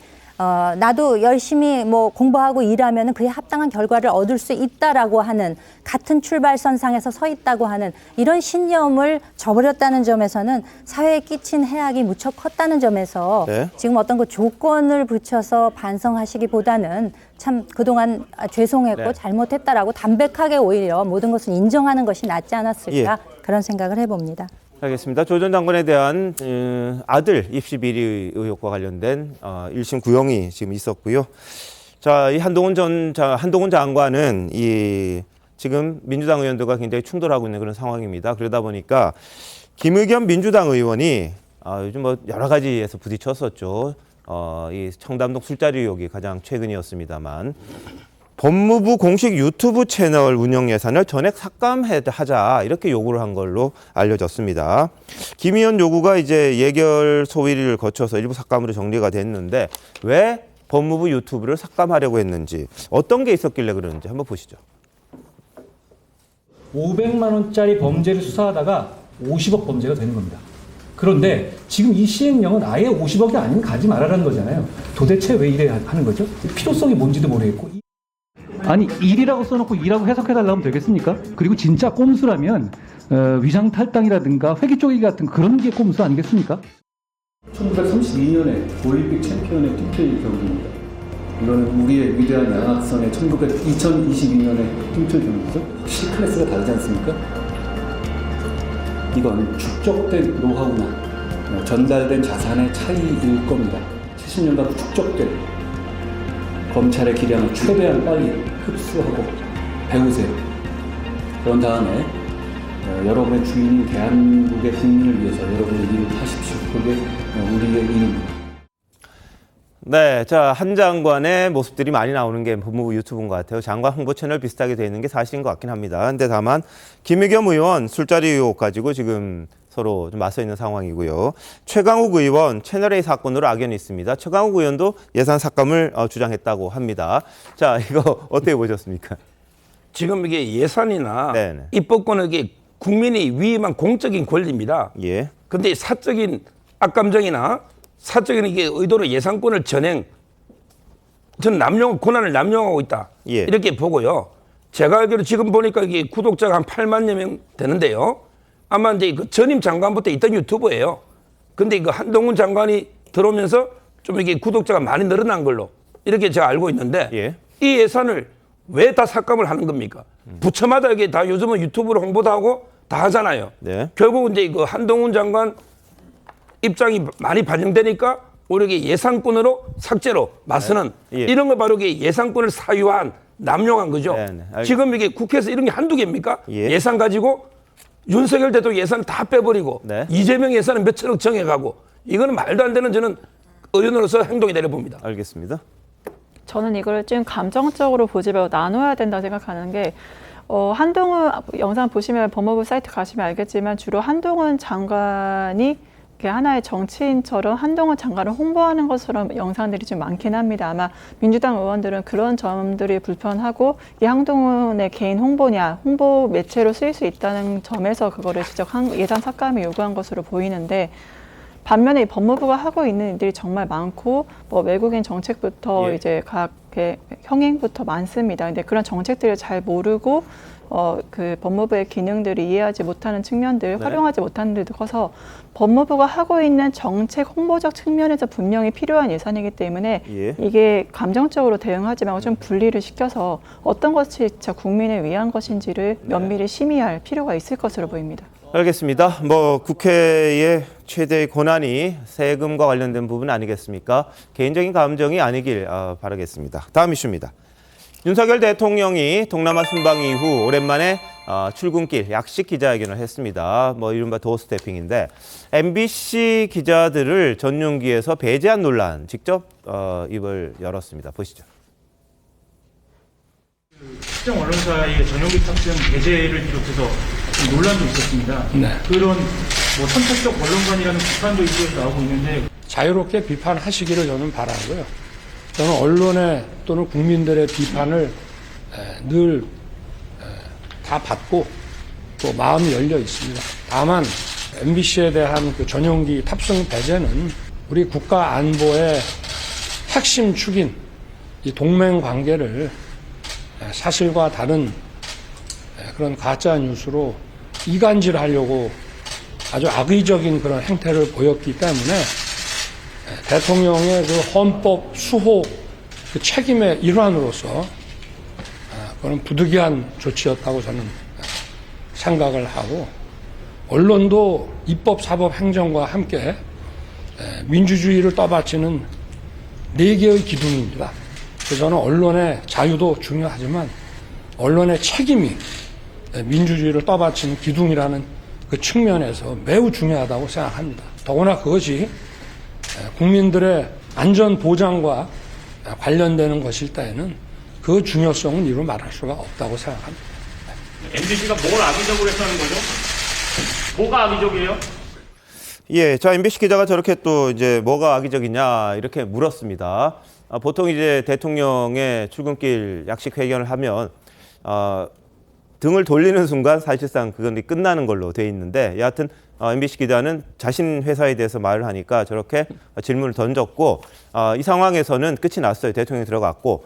나도 열심히 공부하고 일하면 그에 합당한 결과를 얻을 수 있다라고 하는 같은 출발선상에서 서 있다고 하는 이런 신념을 저버렸다는 점에서는 사회에 끼친 해악이 무척 컸다는 점에서 네. 지금 어떤 그 조건을 붙여서 반성하시기보다는 참 그동안 죄송했고 네. 잘못했다라고 담백하게 오히려 모든 것을 인정하는 것이 낫지 않았을까 그런 생각을 해봅니다. 알겠습니다. 조 전 장관에 대한 아들 입시 비리 의혹과 관련된 1심 구형이 지금 있었고요. 자, 이 한동훈 장관은 지금 민주당 의원들과 굉장히 충돌하고 있는 그런 상황입니다. 그러다 보니까 김의겸 민주당 의원이 요즘 여러 가지에서 부딪혔었죠. 이 청담동 술자리 의혹이 가장 최근이었습니다만. 법무부 공식 유튜브 채널 운영 예산을 전액 삭감하자 이렇게 요구를 한 걸로 알려졌습니다. 김 의원 요구가 이제 예결 소위를 거쳐서 일부 삭감으로 정리가 됐는데 왜 법무부 유튜브를 삭감하려고 했는지 어떤 게 있었길래 그러는지 한번 보시죠. 500만 원짜리 범죄를 수사하다가 50억 범죄가 되는 겁니다. 그런데 지금 이 시행령은 아예 50억이 아니면 가지 말아라는 거잖아요. 도대체 왜 이래 하는 거죠? 필요성이 뭔지도 모르겠고. 아니 일이라고 써놓고 일하고 해석해달라고 하면 되겠습니까? 그리고 진짜 꼼수라면 위장 탈당이라든가 회기 쪼개기 같은 그런 게 꼼수 아니겠습니까? 1932년에 올림픽 챔피언의 팀플 경기입니다. 이거는 우리의 위대한 양악선의 2022년에 팀플 경기죠. C클래스가 다르지 않습니까? 이건 축적된 노하우나 전달된 자산의 차이일 겁니다. 70년간 축적된 검찰의 기량을 최대한 빨리 흡수하고 배우세요. 그런 다음에 여러분의 주인인 대한민국의 국민을 위해서 여러분의 일을 하십시오. 그게 우리의 일입니다. 네, 자, 한 장관의 모습들이 많이 나오는 게 법무부 유튜브인 것 같아요. 장관 홍보 채널 비슷하게 돼 있는 게 사실인 것 같긴 합니다. 근데 다만 김의겸 의원 술자리 의혹 가지고 지금 서로 좀 맞서 있는 상황이고요. 최강욱 의원 채널A 사건으로 악연이 있습니다. 최강욱 의원도 예산 삭감을 주장했다고 합니다. 자, 이거 어떻게 보셨습니까? 지금 이게 예산이나 네네. 입법권은 이게 국민이 위임한 공적인 권리입니다. 예. 근데 사적인 악감정이나 사적인 이게 의도로 예산권을 전행, 저는 권한을 남용하고 있다. 예. 이렇게 보고요. 제가 알기로 지금 보니까 이게 구독자가 한 8만여 명 되는데요. 아마 이제 그 전임 장관부터 있던 유튜브예요. 근데 그 한동훈 장관이 들어오면서 좀 이게 구독자가 많이 늘어난 걸로 이렇게 제가 알고 있는데 예. 이 예산을 왜 다 삭감을 하는 겁니까? 부처마다 이게 다 요즘은 유튜브로 홍보도 하고 다 하잖아요. 네. 결국 이제 그 한동훈 장관 입장이 많이 반영되니까 오히려 예산권으로 삭제로 맞서는 네. 예. 이런 거 바로 예산권을 사유한 남용한 거죠. 지금 이게 국회에서 이런 게 한두 개입니까? 예. 예산 가지고 윤석열 대통령 예산 다 빼버리고 네. 이재명 예산은 몇 천억 정해가고 이거는 말도 안 되는 저는 의원으로서 행동이 내려봅니다. 알겠습니다. 저는 이걸 좀 감정적으로 보지 말고 나눠야 된다 생각하는 게 한동훈 영상 보시면 법무부 사이트 가시면 알겠지만 주로 한동훈 장관이 하나의 정치인처럼 한동훈 장관을 홍보하는 것처럼 영상들이 좀 많긴 합니다. 아마 민주당 의원들은 그런 점들이 불편하고 이 한동훈의 개인 홍보냐, 홍보 매체로 쓰일 수 있다는 점에서 그거를 예산 삭감을 요구한 것으로 보이는데 반면에 이 법무부가 하고 있는 일들이 정말 많고 뭐 외국인 정책부터 예. 이제 각 형행부터 많습니다. 근데 그런 정책들을 잘 모르고 그 법무부의 기능들을 이해하지 못하는 측면들, 네. 활용하지 못하는 데도 커서 법무부가 하고 있는 정책 홍보적 측면에서 분명히 필요한 예산이기 때문에 예. 이게 감정적으로 대응하지 말고 좀 분리를 시켜서 어떤 것이 진짜 국민을 위한 것인지를 면밀히 심의할 필요가 있을 것으로 보입니다. 알겠습니다. 뭐 국회의 최대의 권한이 세금과 관련된 부분 아니겠습니까? 개인적인 감정이 아니길 바라겠습니다. 다음 이슈입니다. 윤석열 대통령이 동남아 순방 이후 오랜만에 출근길 약식 기자회견을 했습니다. 뭐 이른바 도어 스태핑인데 MBC 기자들을 전용기에서 배제한 논란 직접 입을 열었습니다. 보시죠. 특정 언론사의 전용기 탑승 배제를 비롯해서 논란도 있었습니다. 네. 그런 뭐 선택적 언론관이라는 비판도 이쪽에서 나오고 있는데 자유롭게 비판하시기를 저는 바라고요. 저는 언론의 또는 국민들의 비판을 늘 다 받고 또 마음이 열려 있습니다. 다만 MBC에 대한 그 전용기 탑승 배제는 우리 국가 안보의 핵심 축인 이 동맹 관계를 사실과 다른 그런 가짜 뉴스로 이간질하려고 아주 악의적인 그런 행태를 보였기 때문에 대통령의 그 헌법 수호 그 책임의 일환으로서 그런 부득이한 조치였다고 저는 생각을 하고 언론도 입법, 사법, 행정과 함께 민주주의를 떠받치는 네 개의 기둥입니다. 그래서 저는 언론의 자유도 중요하지만 언론의 책임이 민주주의를 떠받치는 기둥이라는 그 측면에서 매우 중요하다고 생각합니다. 더구나 그것이 국민들의 안전 보장과 관련되는 것일 때에는 그 중요성은 이루 말할 수가 없다고 생각합니다. MBC가 뭘 악의적으로 했다는 거죠? 뭐가 악의적이에요? 예, 자 MBC 기자가 저렇게 또 이제 뭐가 악의적이냐 이렇게 물었습니다. 보통 이제 대통령의 출근길 약식 회견을 하면 등을 돌리는 순간 사실상 그건 끝나는 걸로 돼 있는데 여하튼 MBC 기자는 자신 회사에 대해서 말을 하니까 저렇게 질문을 던졌고 이 상황에서는 끝이 났어요. 대통령이 들어갔고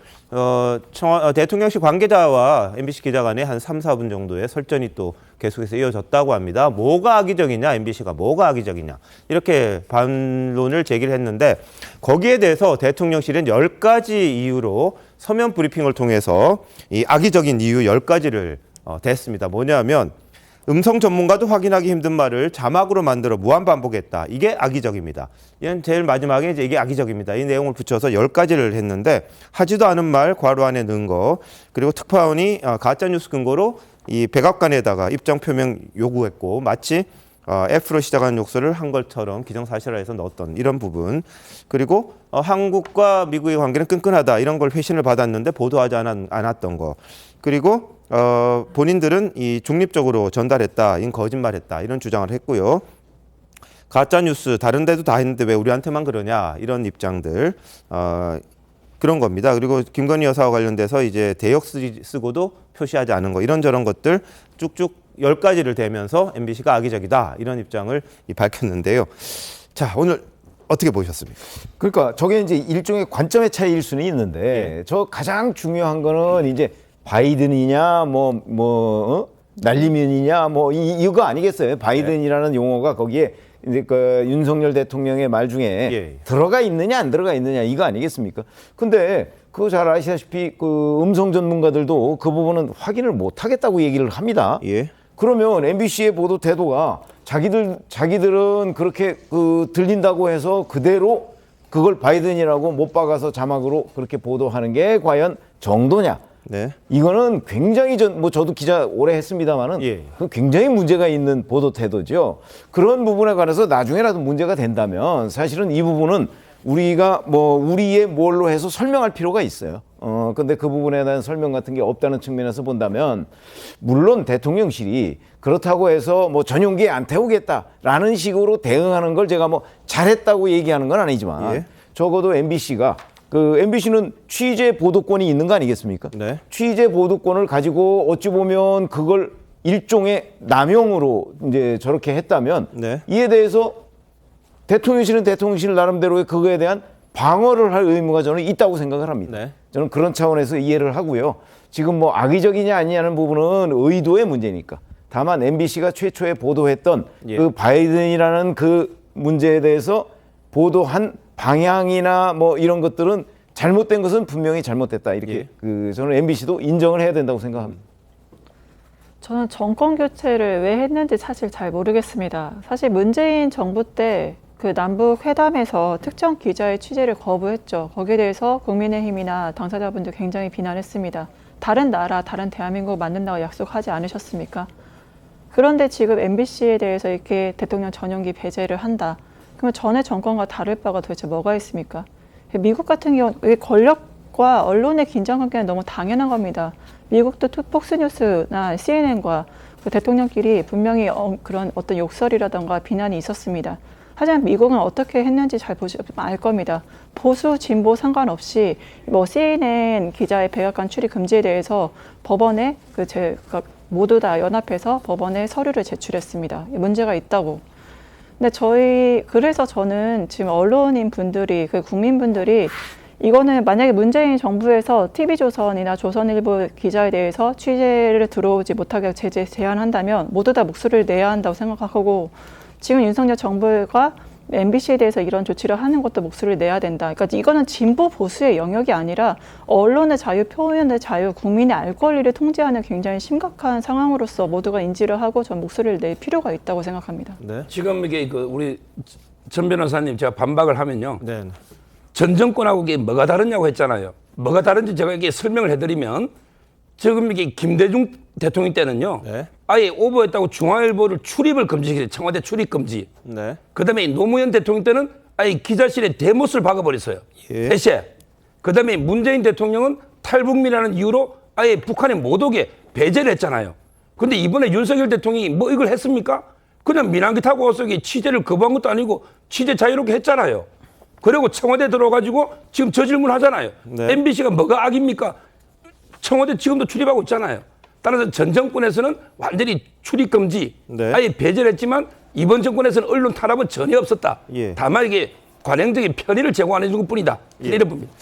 대통령실 관계자와 MBC 기자 간에 한 3, 4분 정도의 설전이 또 계속해서 이어졌다고 합니다. 뭐가 악의적이냐, MBC가 뭐가 악의적이냐 이렇게 반론을 제기를 했는데 거기에 대해서 대통령실은 10가지 이유로 서면 브리핑을 통해서 이 악의적인 이유 10가지를 댔습니다. 뭐냐면 음성 전문가도 확인하기 힘든 말을 자막으로 만들어 무한 반복했다. 이게 악의적입니다. 이건 제일 마지막에 이제 이게 악의적입니다. 이 내용을 붙여서 10가지를 했는데 하지도 않은 말 괄호 안에 넣은 거 그리고 특파원이 가짜뉴스 근거로 이 백악관에다가 입장 표명 요구했고 마치 F로 시작하는 욕설을 한 것처럼 기정사실화해서 넣었던 이런 부분 그리고 한국과 미국의 관계는 끈끈하다 이런 걸 회신을 받았는데 보도하지 않았던 거 그리고 본인들은 이 중립적으로 전달했다, 이건 거짓말했다 이런 주장을 했고요. 가짜 뉴스 다른 데도 다 했는데 왜 우리한테만 그러냐 이런 입장들 그런 겁니다. 그리고 김건희 여사와 관련돼서 이제 대역 쓰고도 표시하지 않은 거 이런저런 것들 쭉쭉 10가지를 대면서 MBC가 악의적이다 이런 입장을 밝혔는데요. 자 오늘 어떻게 보셨습니까? 그러니까 저게 이제 일종의 관점의 차이일 수는 있는데 저 가장 중요한 거는 이제 바이든이냐 날리면이냐 뭐 이거 아니겠어요? 바이든이라는 용어가 거기에 이제 그 윤석열 대통령의 말 중에 들어가 있느냐 안 들어가 있느냐 이거 아니겠습니까? 근데 그거 잘 아시다시피 그 음성 전문가들도 그 부분은 확인을 못 하겠다고 얘기를 합니다. 그러면 MBC의 보도 태도가 자기들은 그렇게 그 들린다고 해서 그대로 그걸 바이든이라고 못 박아서 자막으로 그렇게 보도하는 게 과연 정도냐? 이거는 굉장히 저도 기자 오래 했습니다만은 굉장히 문제가 있는 보도 태도죠. 그런 부분에 관해서 나중에라도 문제가 된다면 사실은 이 부분은 우리가 우리의 뭘로 해서 설명할 필요가 있어요. 근데 그 부분에 대한 설명 같은 게 없다는 측면에서 본다면 물론 대통령실이 그렇다고 해서 전용기에 안 태우겠다라는 식으로 대응하는 걸 제가 잘했다고 얘기하는 건 아니지만 적어도 MBC는 취재 보도권이 있는 거 아니겠습니까? 취재 보도권을 가지고 어찌 보면 그걸 일종의 남용으로 이제 저렇게 했다면 이에 대해서 대통령실은 대통령실 나름대로의 그거에 대한 방어를 할 의무가 저는 있다고 생각을 합니다. 저는 그런 차원에서 이해를 하고요. 지금 악의적이냐 아니냐는 부분은 의도의 문제니까. 다만 MBC가 최초에 보도했던 그 바이든이라는 그 문제에 대해서 보도한 방향이나 이런 것들은 잘못된 것은 분명히 잘못됐다. 이렇게 저는 MBC도 인정을 해야 된다고 생각합니다. 저는 정권 교체를 왜 했는지 사실 잘 모르겠습니다. 사실 문재인 정부 때 그 남북 회담에서 특정 기자의 취재를 거부했죠. 거기에 대해서 국민의힘이나 당사자분들 굉장히 비난했습니다. 다른 나라, 다른 대한민국 만든다고 약속하지 않으셨습니까? 그런데 지금 MBC에 대해서 이렇게 대통령 전용기 배제를 한다. 그러면 전에 정권과 다를 바가 도대체 뭐가 있습니까? 미국 같은 경우 권력과 언론의 긴장관계는 너무 당연한 겁니다. 미국도 폭스뉴스나 CNN과 그 대통령끼리 분명히 그런 어떤 욕설이라던가 비난이 있었습니다. 하지만 미국은 어떻게 했는지 잘 알 겁니다. 보수, 진보 상관없이 CNN 기자의 백악관 출입 금지에 대해서 법원에 모두 다 연합해서 법원에 서류를 제출했습니다. 문제가 있다고. 근데 그래서 저는 지금 언론인 분들이, 국민분들이 이거는 만약에 문재인 정부에서 TV조선이나 조선일보 기자에 대해서 취재를 들어오지 못하게 제한한다면 모두 다 목소리를 내야 한다고 생각하고 지금 윤석열 정부가 MBC에 대해서 이런 조치를 하는 것도 목소리를 내야 된다. 그러니까 이거는 진보 보수의 영역이 아니라 언론의 자유, 표현의 자유, 국민의 알 권리를 통제하는 굉장히 심각한 상황으로서 모두가 인지를 하고 전 목소리를 낼 필요가 있다고 생각합니다. 지금 이게 우리 전 변호사님 제가 반박을 하면요. 전 정권하고 이게 뭐가 다르냐고 했잖아요. 뭐가 다른지 제가 이게 설명을 해드리면 지금 이게 김대중 대통령 때는요. 아예 오버했다고 중앙일보를 출입을 금지시켰어요. 청와대 출입 금지. 그다음에 노무현 대통령 때는 아예 기자실에 대못을 박아버렸어요. 해체. 그다음에 문재인 대통령은 탈북민이라는 이유로 아예 북한에 못 오게 배제를 했잖아요. 근데 이번에 윤석열 대통령이 이걸 했습니까? 그냥 민항기 타고 와서 취재를 거부한 것도 아니고 취재 자유롭게 했잖아요. 그리고 청와대 들어가지고 지금 저 질문 하잖아요. MBC가 뭐가 악입니까? 청와대 지금도 출입하고 있잖아요. 따라서 전 정권에서는 완전히 출입 금지, 아예 배제를 했지만 이번 정권에서는 언론 탄압은 전혀 없었다. 다만 이게 관행적인 편의를 제공 안 해준 것뿐이다. 이런 봅니다.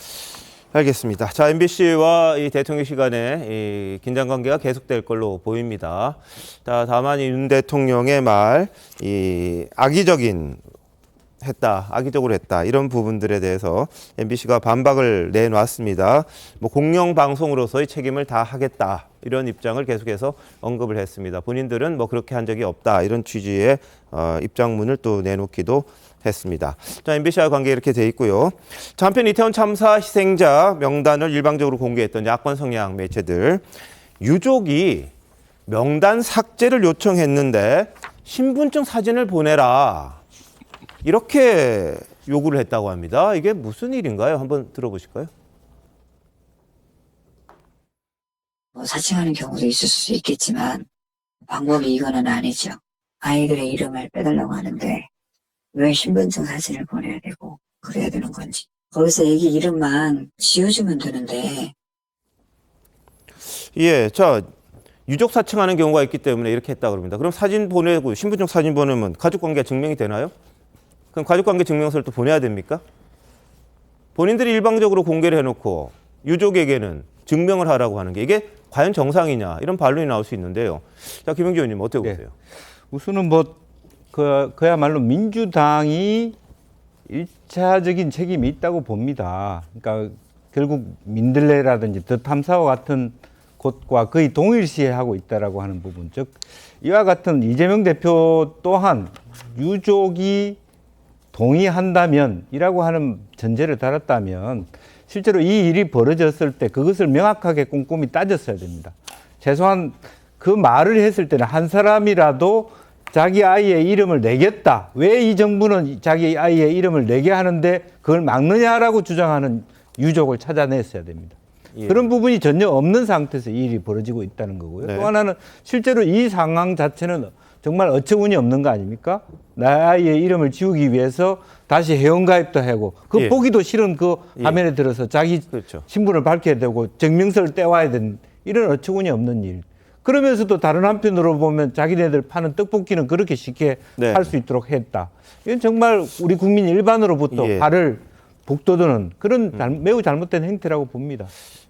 알겠습니다. 자, MBC와 이 대통령실 간의 이 긴장 관계가 계속될 걸로 보입니다. 자, 다만 윤 대통령의 말, 악의적으로 했다. 이런 부분들에 대해서 MBC가 반박을 내놨습니다. 공영방송으로서의 책임을 다하겠다. 이런 입장을 계속해서 언급을 했습니다. 본인들은 그렇게 한 적이 없다. 이런 취지의 입장문을 또 내놓기도 했습니다. 자, MBC와 관계 이렇게 돼 있고요. 자, 한편 이태원 참사 희생자 명단을 일방적으로 공개했던 야권 성향 매체들. 유족이 명단 삭제를 요청했는데 신분증 사진을 보내라. 이렇게 요구를 했다고 합니다. 이게 무슨 일인가요? 한번 들어보실까요? 사칭하는 경우도 있을 수 있겠지만 방법이 이거는 아니죠. 아이들의 이름을 빼달라고 하는데 왜 신분증 사진을 보내야 되고 그래야 되는 건지. 거기서 애기 이름만 지워주면 되는데. 자, 유족 사칭하는 경우가 있기 때문에 이렇게 했다 그럽니다. 그럼 사진 보내고 신분증 사진 보내면 가족관계가 증명이 되나요? 그럼 가족관계 증명서를 또 보내야 됩니까? 본인들이 일방적으로 공개를 해놓고 유족에게는 증명을 하라고 하는 게 이게 과연 정상이냐 이런 반론이 나올 수 있는데요. 자, 김영주 의원님 어떻게 보세요? 우선은 그야말로 민주당이 1차적인 책임이 있다고 봅니다. 그러니까 결국 민들레라든지 더 탐사와 같은 곳과 거의 동일시하고 있다라고 하는 부분. 즉 이와 같은 이재명 대표 또한 유족이 동의한다면이라고 하는 전제를 달았다면 실제로 이 일이 벌어졌을 때 그것을 명확하게 꼼꼼히 따졌어야 됩니다. 최소한 그 말을 했을 때는 한 사람이라도 자기 아이의 이름을 내겠다. 왜 이 정부는 자기 아이의 이름을 내게 하는데 그걸 막느냐라고 주장하는 유족을 찾아냈어야 됩니다. 예. 그런 부분이 전혀 없는 상태에서 이 일이 벌어지고 있다는 거고요. 네. 또 하나는 실제로 이 상황 자체는 정말 어처구니 없는 거 아닙니까? 내 아이의 이름을 지우기 위해서 다시 회원가입도 하고 그 예. 보기도 싫은 그 화면에 들어서 자기 그렇죠. 신분을 밝혀야 되고 증명서를 떼와야 되는 이런 어처구니 없는 일. 그러면서도 다른 한편으로 보면 자기네들 파는 떡볶이는 그렇게 쉽게 네. 할 수 있도록 했다. 이건 정말 우리 국민 일반으로부터 예. 발을 북돋우는 그런 매우 잘못된 행태라고 봅니다.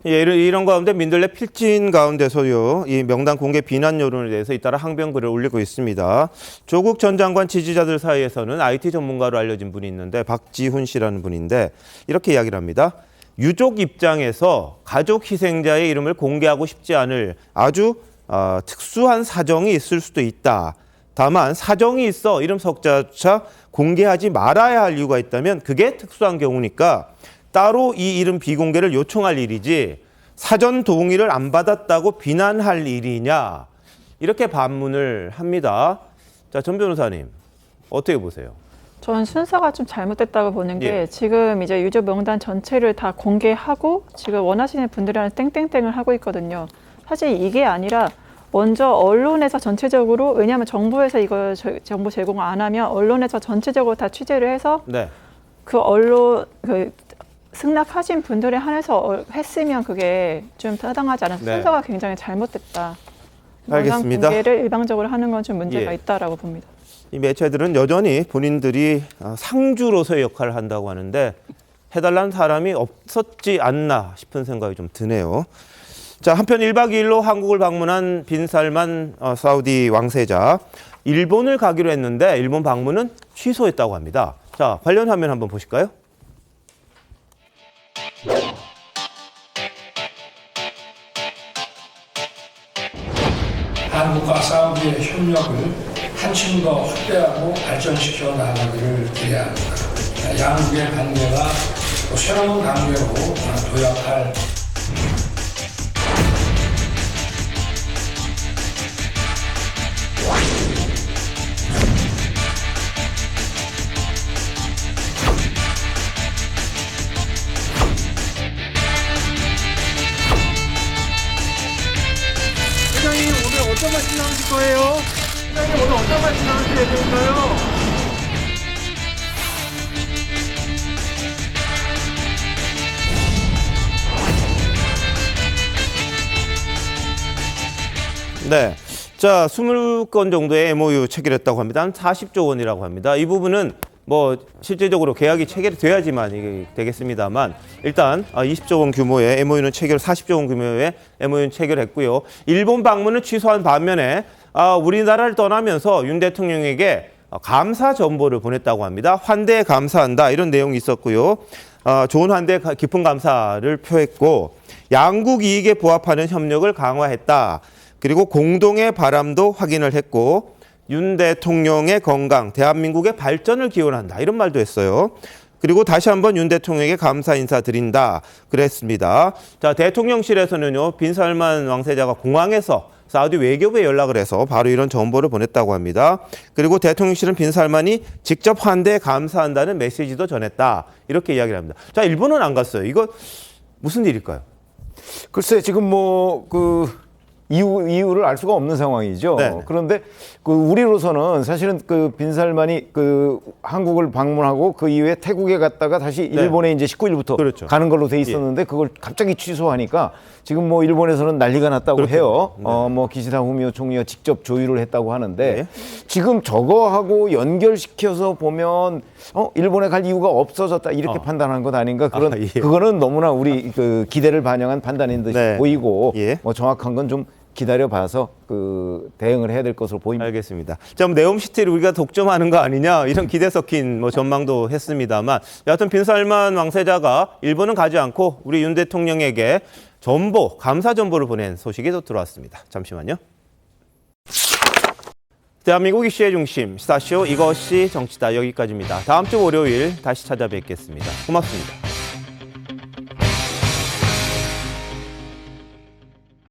예, 이런 가운데 민들레 필진 가운데서요, 이 명단 공개 비난 여론에 대해서 잇따라 항변글을 올리고 있습니다. 조국 전 장관 지지자들 사이에서는 IT 전문가로 알려진 분이 있는데 박지훈 씨라는 분인데 이렇게 이야기를 합니다. 유족 입장에서 가족 희생자의 이름을 공개하고 싶지 않을 아주 특수한 사정이 있을 수도 있다. 다만 사정이 있어 이름 석자조차 공개하지 말아야 할 이유가 있다면 그게 특수한 경우니까 따로 이 이름 비공개를 요청할 일이지 사전 동의를 안 받았다고 비난할 일이냐 이렇게 반문을 합니다. 자, 전 변호사님 어떻게 보세요? 저는 순서가 좀 잘못됐다고 보는 게 예. 지금 이제 유족 명단 전체를 다 공개하고 지금 원하시는 분들이랑 땡땡땡을 하고 있거든요. 사실 이게 아니라 먼저 언론에서 전체적으로 왜냐하면 정부에서 이걸 정보 제공을 안 하면 언론에서 전체적으로 다 취재를 해서 네. 그 언론 승낙하신 분들에 한해서 했으면 그게 좀 타당하지 않아서 네. 순서가 굉장히 잘못됐다. 알겠습니다. 명단 공개를 일방적으로 하는 건 좀 문제가 예. 있다라고 봅니다. 이 매체들은 여전히 본인들이 상주로서의 역할을 한다고 하는데 해달라는 사람이 없었지 않나 싶은 생각이 좀 드네요. 자, 한편 1박 2일로 한국을 방문한 빈살만 사우디 왕세자. 일본을 가기로 했는데 일본 방문은 취소했다고 합니다. 자, 관련 화면 한번 보실까요? 한국과 사우디의 협력을 한층 더 확대하고 발전시켜 나가기를 기대합니다. 양국의 관계가 또 새로운 단계로 도약할 회장님 오늘 어떤 말씀 나오실 거예요? 회장님 오늘 어떤 말씀 나오실 예정인가요? 네. 자, 20건 정도의 MOU 체결했다고 합니다. 한 40조 원이라고 합니다. 이 부분은 뭐 실질적으로 계약이 체결돼야지만 이게 되겠습니다만 일단 20조 원 규모의 MOU는 40조 원 규모의 MOU는 체결했고요. 일본 방문은 취소한 반면에 우리나라를 떠나면서 윤 대통령에게 감사 전보를 보냈다고 합니다. 환대에 감사한다 이런 내용이 있었고요. 좋은 환대에 깊은 감사를 표했고 양국 이익에 부합하는 협력을 강화했다. 그리고 공동의 바람도 확인을 했고 윤 대통령의 건강, 대한민국의 발전을 기원한다. 이런 말도 했어요. 그리고 다시 한번 윤 대통령에게 감사 인사 드린다. 그랬습니다. 자, 대통령실에서는요, 빈살만 왕세자가 공항에서 사우디 외교부에 연락을 해서 바로 이런 정보를 보냈다고 합니다. 그리고 대통령실은 빈살만이 직접 환대에 감사한다는 메시지도 전했다. 이렇게 이야기를 합니다. 자, 일본은 안 갔어요. 이거 무슨 일일까요? 글쎄 지금 이유를 알 수가 없는 상황이죠. 네. 그런데 그 우리로서는 사실은 그 빈살만이 그 한국을 방문하고 그 이후에 태국에 갔다가 다시 일본에 이제 19일부터 그렇죠. 가는 걸로 돼 있었는데 그걸 갑자기 취소하니까 지금 뭐 일본에서는 난리가 났다고 해요. 뭐 기시다 후미오 총리가 직접 조율을 했다고 하는데 지금 저거하고 연결시켜서 보면 일본에 갈 이유가 없어졌다 이렇게 판단한 것 아닌가 그런 그거는 너무나 우리 그 기대를 반영한 판단인 듯이 보이고 뭐 정확한 건 좀 기다려봐서 그 대응을 해야 될 것으로 보입니다. 알겠습니다. 자, 네옴시티를 우리가 독점하는 거 아니냐 이런 기대 섞인 뭐 전망도 했습니다만 여하튼 빈살만 왕세자가 일본은 가지 않고 우리 윤 대통령에게 전보, 감사 전보를 보낸 소식이 또 들어왔습니다. 잠시만요. 대한민국 이슈의 중심, 시사쇼 이것이 정치다 여기까지입니다. 다음 주 월요일 다시 찾아뵙겠습니다. 고맙습니다.